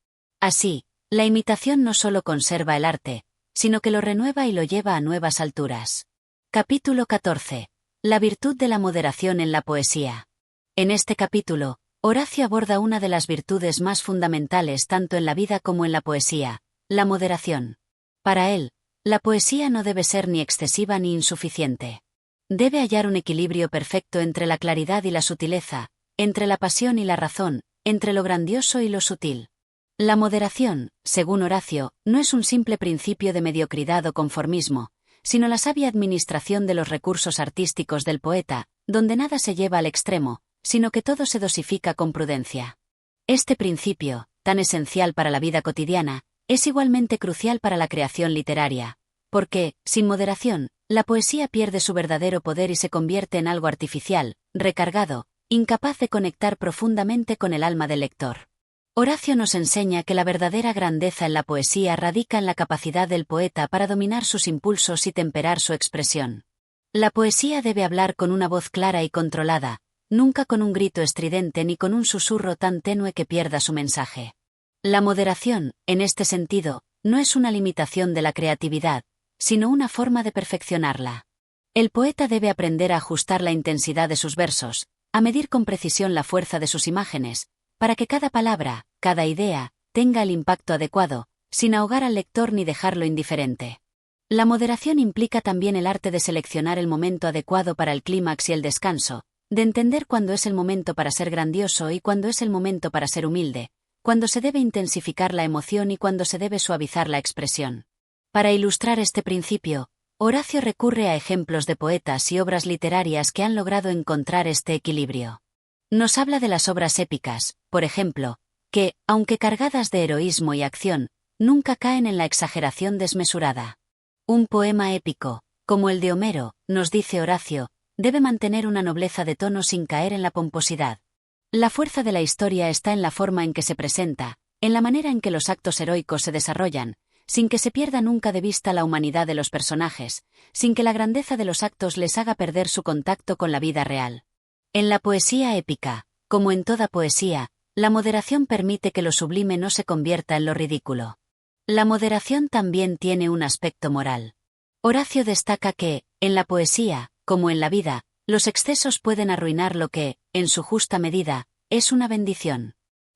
Así, la imitación no solo conserva el arte, sino que lo renueva y lo lleva a nuevas alturas. Capítulo 14. La virtud de la moderación en la poesía. En este capítulo, Horacio aborda una de las virtudes más fundamentales tanto en la vida como en la poesía, la moderación. Para él, la poesía no debe ser ni excesiva ni insuficiente. Debe hallar un equilibrio perfecto entre la claridad y la sutileza, entre la pasión y la razón, entre lo grandioso y lo sutil. La moderación, según Horacio, no es un simple principio de mediocridad o conformismo, sino la sabia administración de los recursos artísticos del poeta, donde nada se lleva al extremo, sino que todo se dosifica con prudencia. Este principio, tan esencial para la vida cotidiana, es igualmente crucial para la creación literaria, porque, sin moderación, la poesía pierde su verdadero poder y se convierte en algo artificial, recargado, incapaz de conectar profundamente con el alma del lector. Horacio nos enseña que la verdadera grandeza en la poesía radica en la capacidad del poeta para dominar sus impulsos y temperar su expresión. La poesía debe hablar con una voz clara y controlada, nunca con un grito estridente ni con un susurro tan tenue que pierda su mensaje. La moderación, en este sentido, no es una limitación de la creatividad, sino una forma de perfeccionarla. El poeta debe aprender a ajustar la intensidad de sus versos, a medir con precisión la fuerza de sus imágenes, para que cada palabra, cada idea, tenga el impacto adecuado, sin ahogar al lector ni dejarlo indiferente. La moderación implica también el arte de seleccionar el momento adecuado para el clímax y el descanso, de entender cuándo es el momento para ser grandioso y cuándo es el momento para ser humilde, cuándo se debe intensificar la emoción y cuándo se debe suavizar la expresión. Para ilustrar este principio, Horacio recurre a ejemplos de poetas y obras literarias que han logrado encontrar este equilibrio. Nos habla de las obras épicas, por ejemplo, que, aunque cargadas de heroísmo y acción, nunca caen en la exageración desmesurada. Un poema épico, como el de Homero, nos dice Horacio, debe mantener una nobleza de tono sin caer en la pomposidad. La fuerza de la historia está en la forma en que se presenta, en la manera en que los actos heroicos se desarrollan, sin que se pierda nunca de vista la humanidad de los personajes, sin que la grandeza de los actos les haga perder su contacto con la vida real. En la poesía épica, como en toda poesía, la moderación permite que lo sublime no se convierta en lo ridículo. La moderación también tiene un aspecto moral. Horacio destaca que, en la poesía, como en la vida, los excesos pueden arruinar lo que, en su justa medida, es una bendición.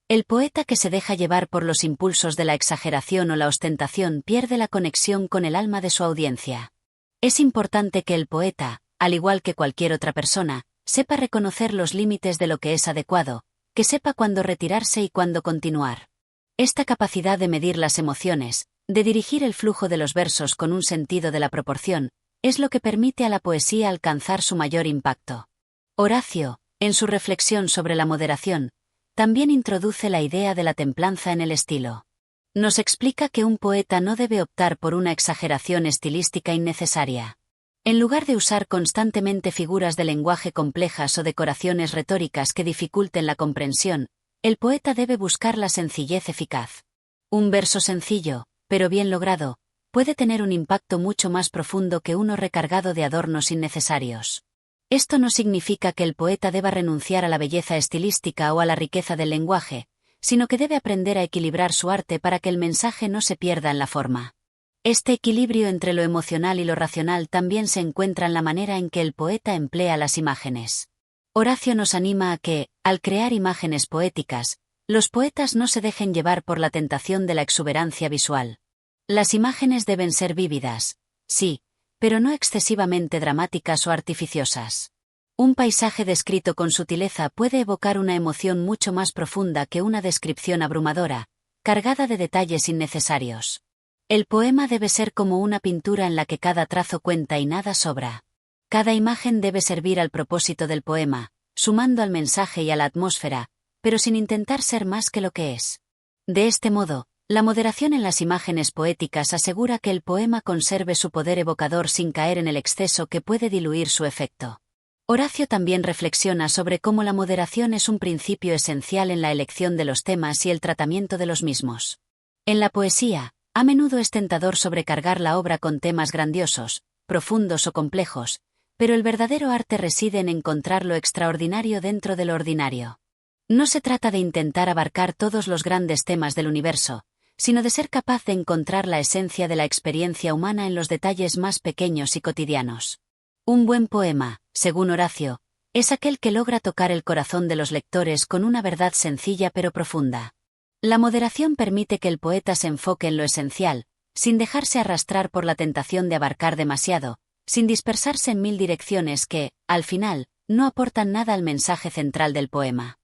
El poeta que se deja llevar por los impulsos de la exageración o la ostentación pierde la conexión con el alma de su audiencia. Es importante que el poeta, al igual que cualquier otra persona, sepa reconocer los límites de lo que es adecuado, que sepa cuándo retirarse y cuándo continuar. Esta capacidad de medir las emociones, de dirigir el flujo de los versos con un sentido de la proporción, es lo que permite a la poesía alcanzar su mayor impacto. Horacio, en su reflexión sobre la moderación, también introduce la idea de la templanza en el estilo. Nos explica que un poeta no debe optar por una exageración estilística innecesaria. En lugar de usar constantemente figuras de lenguaje complejas o decoraciones retóricas que dificulten la comprensión, el poeta debe buscar la sencillez eficaz. Un verso sencillo, pero bien logrado, puede tener un impacto mucho más profundo que uno recargado de adornos innecesarios. Esto no significa que el poeta deba renunciar a la belleza estilística o a la riqueza del lenguaje, sino que debe aprender a equilibrar su arte para que el mensaje no se pierda en la forma. Este equilibrio entre lo emocional y lo racional también se encuentra en la manera en que el poeta emplea las imágenes. Horacio nos anima a que, al crear imágenes poéticas, los poetas no se dejen llevar por la tentación de la exuberancia visual. Las imágenes deben ser vívidas, sí, pero no excesivamente dramáticas o artificiosas. Un paisaje descrito con sutileza puede evocar una emoción mucho más profunda que una descripción abrumadora, cargada de detalles innecesarios. El poema debe ser como una pintura en la que cada trazo cuenta y nada sobra. Cada imagen debe servir al propósito del poema, sumando al mensaje y a la atmósfera, pero sin intentar ser más que lo que es. De este modo, la moderación en las imágenes poéticas asegura que el poema conserve su poder evocador sin caer en el exceso que puede diluir su efecto. Horacio también reflexiona sobre cómo la moderación es un principio esencial en la elección de los temas y el tratamiento de los mismos. En la poesía, a menudo es tentador sobrecargar la obra con temas grandiosos, profundos o complejos, pero el verdadero arte reside en encontrar lo extraordinario dentro de lo ordinario. No se trata de intentar abarcar todos los grandes temas del universo, sino de ser capaz de encontrar la esencia de la experiencia humana en los detalles más pequeños y cotidianos. Un buen poema, según Horacio, es aquel que logra tocar el corazón de los lectores con una verdad sencilla pero profunda. La moderación permite que el poeta se enfoque en lo esencial, sin dejarse arrastrar por la tentación de abarcar demasiado, sin dispersarse en mil direcciones que, al final, no aportan nada al mensaje central del poema.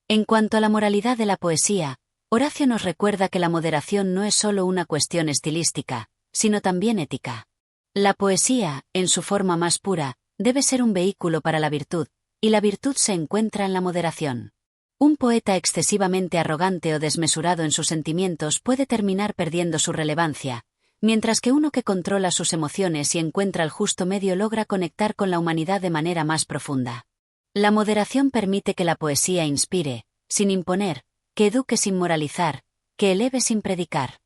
En cuanto a la moralidad de la poesía, Horacio nos recuerda que la moderación no es solo una cuestión estilística, sino también ética. La poesía, en su forma más pura, debe ser un vehículo para la virtud, y la virtud se encuentra en la moderación. Un poeta excesivamente arrogante o desmesurado en sus sentimientos puede terminar perdiendo su relevancia, mientras que uno que controla sus emociones y encuentra el justo medio logra conectar con la humanidad de manera más profunda. La moderación permite que la poesía inspire, sin imponer, que eduque sin moralizar, que eleve sin predicar.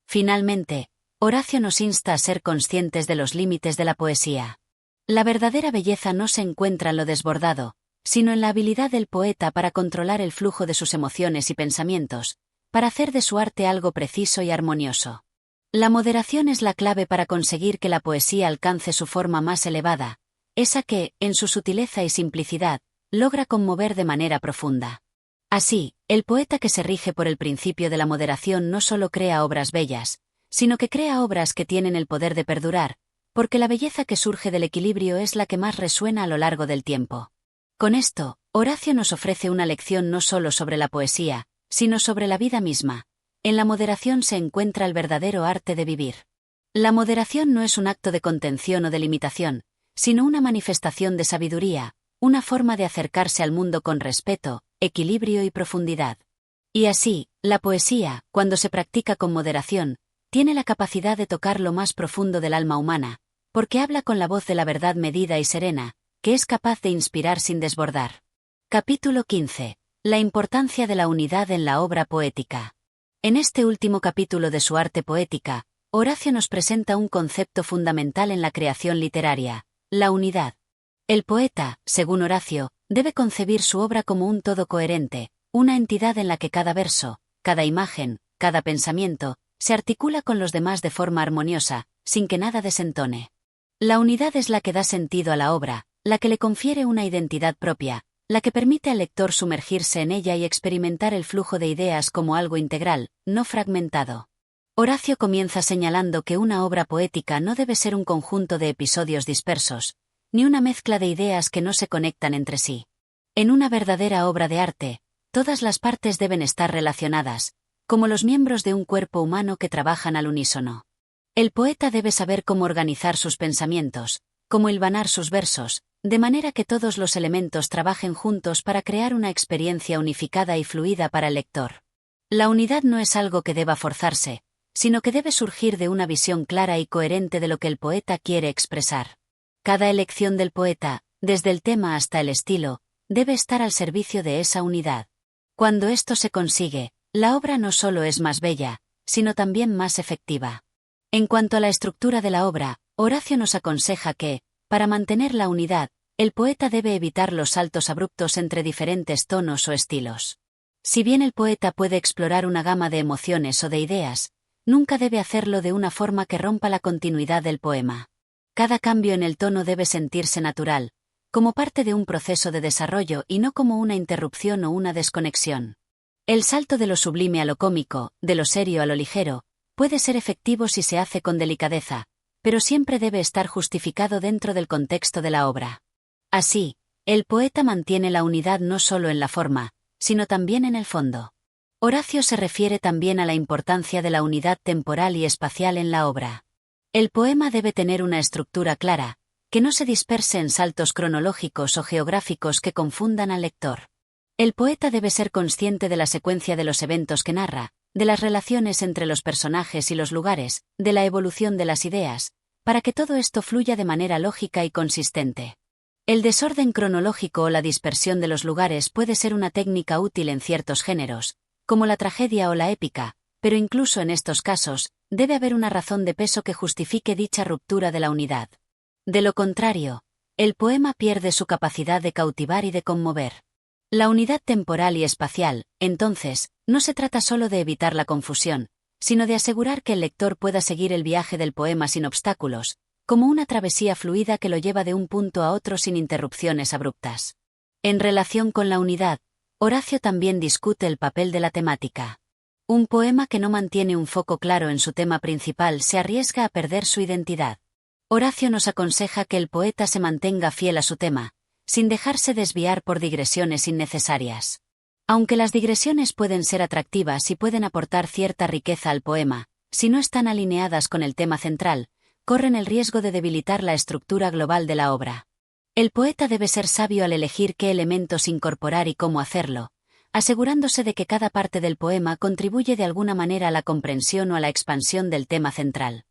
Finalmente, Horacio nos insta a ser conscientes de los límites de la poesía. La verdadera belleza no se encuentra en lo desbordado, sino en la habilidad del poeta para controlar el flujo de sus emociones y pensamientos, para hacer de su arte algo preciso y armonioso. La moderación es la clave para conseguir que la poesía alcance su forma más elevada, esa que, en su sutileza y simplicidad, logra conmover de manera profunda. Así, el poeta que se rige por el principio de la moderación no solo crea obras bellas, sino que crea obras que tienen el poder de perdurar, porque la belleza que surge del equilibrio es la que más resuena a lo largo del tiempo. Con esto, Horacio nos ofrece una lección no solo sobre la poesía, sino sobre la vida misma. En la moderación se encuentra el verdadero arte de vivir. La moderación no es un acto de contención o de limitación, sino una manifestación de sabiduría, una forma de acercarse al mundo con respeto, equilibrio y profundidad. Y así, la poesía, cuando se practica con moderación, tiene la capacidad de tocar lo más profundo del alma humana, porque habla con la voz de la verdad medida y serena, que es capaz de inspirar sin desbordar. Capítulo 15. La importancia de la unidad en la obra poética. En este último capítulo de su arte poética, Horacio nos presenta un concepto fundamental en la creación literaria, la unidad. El poeta, según Horacio, debe concebir su obra como un todo coherente, una entidad en la que cada verso, cada imagen, cada pensamiento, se articula con los demás de forma armoniosa, sin que nada desentone. La unidad es la que da sentido a la obra, la que le confiere una identidad propia, la que permite al lector sumergirse en ella y experimentar el flujo de ideas como algo integral, no fragmentado. Horacio comienza señalando que una obra poética no debe ser un conjunto de episodios dispersos, ni una mezcla de ideas que no se conectan entre sí. En una verdadera obra de arte, todas las partes deben estar relacionadas, como los miembros de un cuerpo humano que trabajan al unísono. El poeta debe saber cómo organizar sus pensamientos, cómo hilvanar sus versos, de manera que todos los elementos trabajen juntos para crear una experiencia unificada y fluida para el lector. La unidad no es algo que deba forzarse, sino que debe surgir de una visión clara y coherente de lo que el poeta quiere expresar. Cada elección del poeta, desde el tema hasta el estilo, debe estar al servicio de esa unidad. Cuando esto se consigue, la obra no solo es más bella, sino también más efectiva. En cuanto a la estructura de la obra, Horacio nos aconseja que, para mantener la unidad, el poeta debe evitar los saltos abruptos entre diferentes tonos o estilos. Si bien el poeta puede explorar una gama de emociones o de ideas, nunca debe hacerlo de una forma que rompa la continuidad del poema. Cada cambio en el tono debe sentirse natural, como parte de un proceso de desarrollo y no como una interrupción o una desconexión. El salto de lo sublime a lo cómico, de lo serio a lo ligero, puede ser efectivo si se hace con delicadeza, pero siempre debe estar justificado dentro del contexto de la obra. Así, el poeta mantiene la unidad no solo en la forma, sino también en el fondo. Horacio se refiere también a la importancia de la unidad temporal y espacial en la obra. El poema debe tener una estructura clara, que no se disperse en saltos cronológicos o geográficos que confundan al lector. El poeta debe ser consciente de la secuencia de los eventos que narra, de las relaciones entre los personajes y los lugares, de la evolución de las ideas, para que todo esto fluya de manera lógica y consistente. El desorden cronológico o la dispersión de los lugares puede ser una técnica útil en ciertos géneros, como la tragedia o la épica, pero incluso en estos casos, debe haber una razón de peso que justifique dicha ruptura de la unidad. De lo contrario, el poema pierde su capacidad de cautivar y de conmover. La unidad temporal y espacial, entonces, no se trata solo de evitar la confusión, sino de asegurar que el lector pueda seguir el viaje del poema sin obstáculos, como una travesía fluida que lo lleva de un punto a otro sin interrupciones abruptas. En relación con la unidad, Horacio también discute el papel de la temática. Un poema que no mantiene un foco claro en su tema principal se arriesga a perder su identidad. Horacio nos aconseja que el poeta se mantenga fiel a su tema, sin dejarse desviar por digresiones innecesarias. Aunque las digresiones pueden ser atractivas y pueden aportar cierta riqueza al poema, si no están alineadas con el tema central, corren el riesgo de debilitar la estructura global de la obra. El poeta debe ser sabio al elegir qué elementos incorporar y cómo hacerlo, asegurándose de que cada parte del poema contribuye de alguna manera a la comprensión o a la expansión del tema central.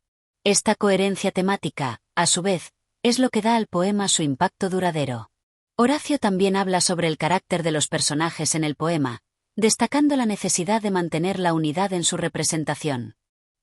Esta coherencia temática, a su vez, es lo que da al poema su impacto duradero. Horacio también habla sobre el carácter de los personajes en el poema, destacando la necesidad de mantener la unidad en su representación.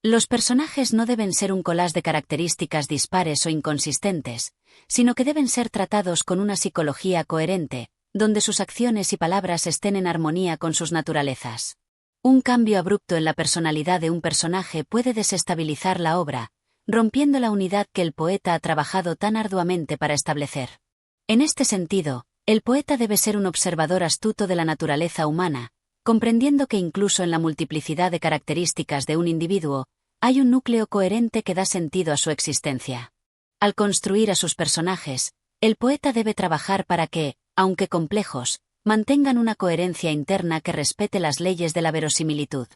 Los personajes no deben ser un collage de características dispares o inconsistentes, sino que deben ser tratados con una psicología coherente, donde sus acciones y palabras estén en armonía con sus naturalezas. Un cambio abrupto en la personalidad de un personaje puede desestabilizar la obra, rompiendo la unidad que el poeta ha trabajado tan arduamente para establecer. En este sentido, el poeta debe ser un observador astuto de la naturaleza humana, comprendiendo que incluso en la multiplicidad de características de un individuo, hay un núcleo coherente que da sentido a su existencia. Al construir a sus personajes, el poeta debe trabajar para que, aunque complejos, mantengan una coherencia interna que respete las leyes de la verosimilitud.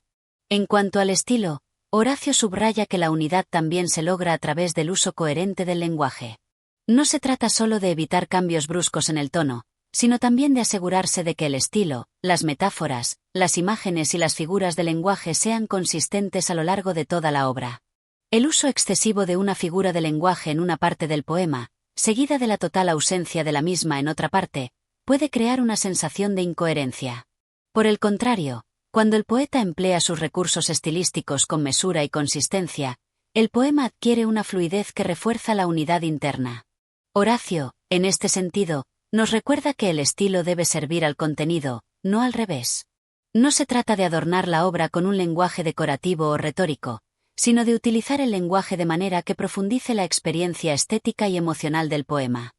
En cuanto al estilo, Horacio subraya que la unidad también se logra a través del uso coherente del lenguaje. No se trata solo de evitar cambios bruscos en el tono, sino también de asegurarse de que el estilo, las metáforas, las imágenes y las figuras del lenguaje sean consistentes a lo largo de toda la obra. El uso excesivo de una figura de lenguaje en una parte del poema, seguida de la total ausencia de la misma en otra parte, puede crear una sensación de incoherencia. Por el contrario, cuando el poeta emplea sus recursos estilísticos con mesura y consistencia, el poema adquiere una fluidez que refuerza la unidad interna. Horacio, en este sentido, nos recuerda que el estilo debe servir al contenido, no al revés. No se trata de adornar la obra con un lenguaje decorativo o retórico, sino de utilizar el lenguaje de manera que profundice la experiencia estética y emocional del poema.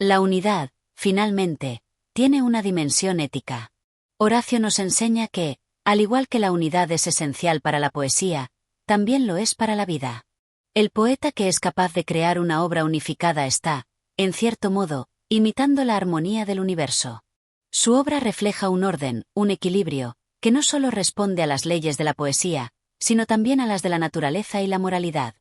La unidad, finalmente, tiene una dimensión ética. Horacio nos enseña que, al igual que la unidad es esencial para la poesía, también lo es para la vida. El poeta que es capaz de crear una obra unificada está, en cierto modo, imitando la armonía del universo. Su obra refleja un orden, un equilibrio, que no solo responde a las leyes de la poesía, sino también a las de la naturaleza y la moralidad.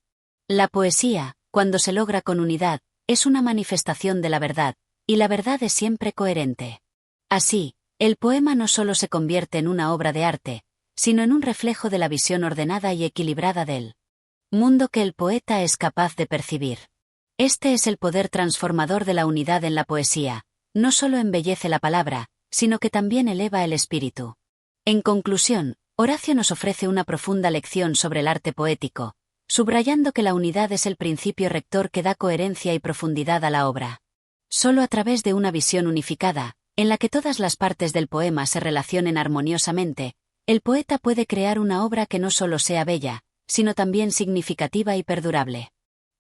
La poesía, cuando se logra con unidad, es una manifestación de la verdad, y la verdad es siempre coherente. Así, el poema no solo se convierte en una obra de arte, sino en un reflejo de la visión ordenada y equilibrada del mundo que el poeta es capaz de percibir. Este es el poder transformador de la unidad en la poesía, no solo embellece la palabra, sino que también eleva el espíritu. En conclusión, Horacio nos ofrece una profunda lección sobre el arte poético, subrayando que la unidad es el principio rector que da coherencia y profundidad a la obra. Solo a través de una visión unificada, en la que todas las partes del poema se relacionen armoniosamente, el poeta puede crear una obra que no solo sea bella, sino también significativa y perdurable.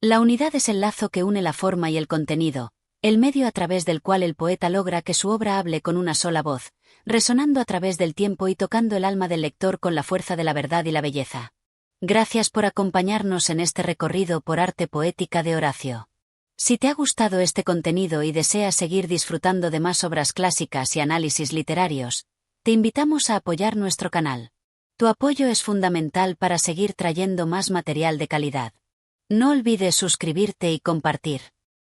La unidad es el lazo que une la forma y el contenido, el medio a través del cual el poeta logra que su obra hable con una sola voz, resonando a través del tiempo y tocando el alma del lector con la fuerza de la verdad y la belleza. Gracias por acompañarnos en este recorrido por arte poética de Horacio. Si te ha gustado este contenido y deseas seguir disfrutando de más obras clásicas y análisis literarios, te invitamos a apoyar nuestro canal. Tu apoyo es fundamental para seguir trayendo más material de calidad. No olvides suscribirte y compartir.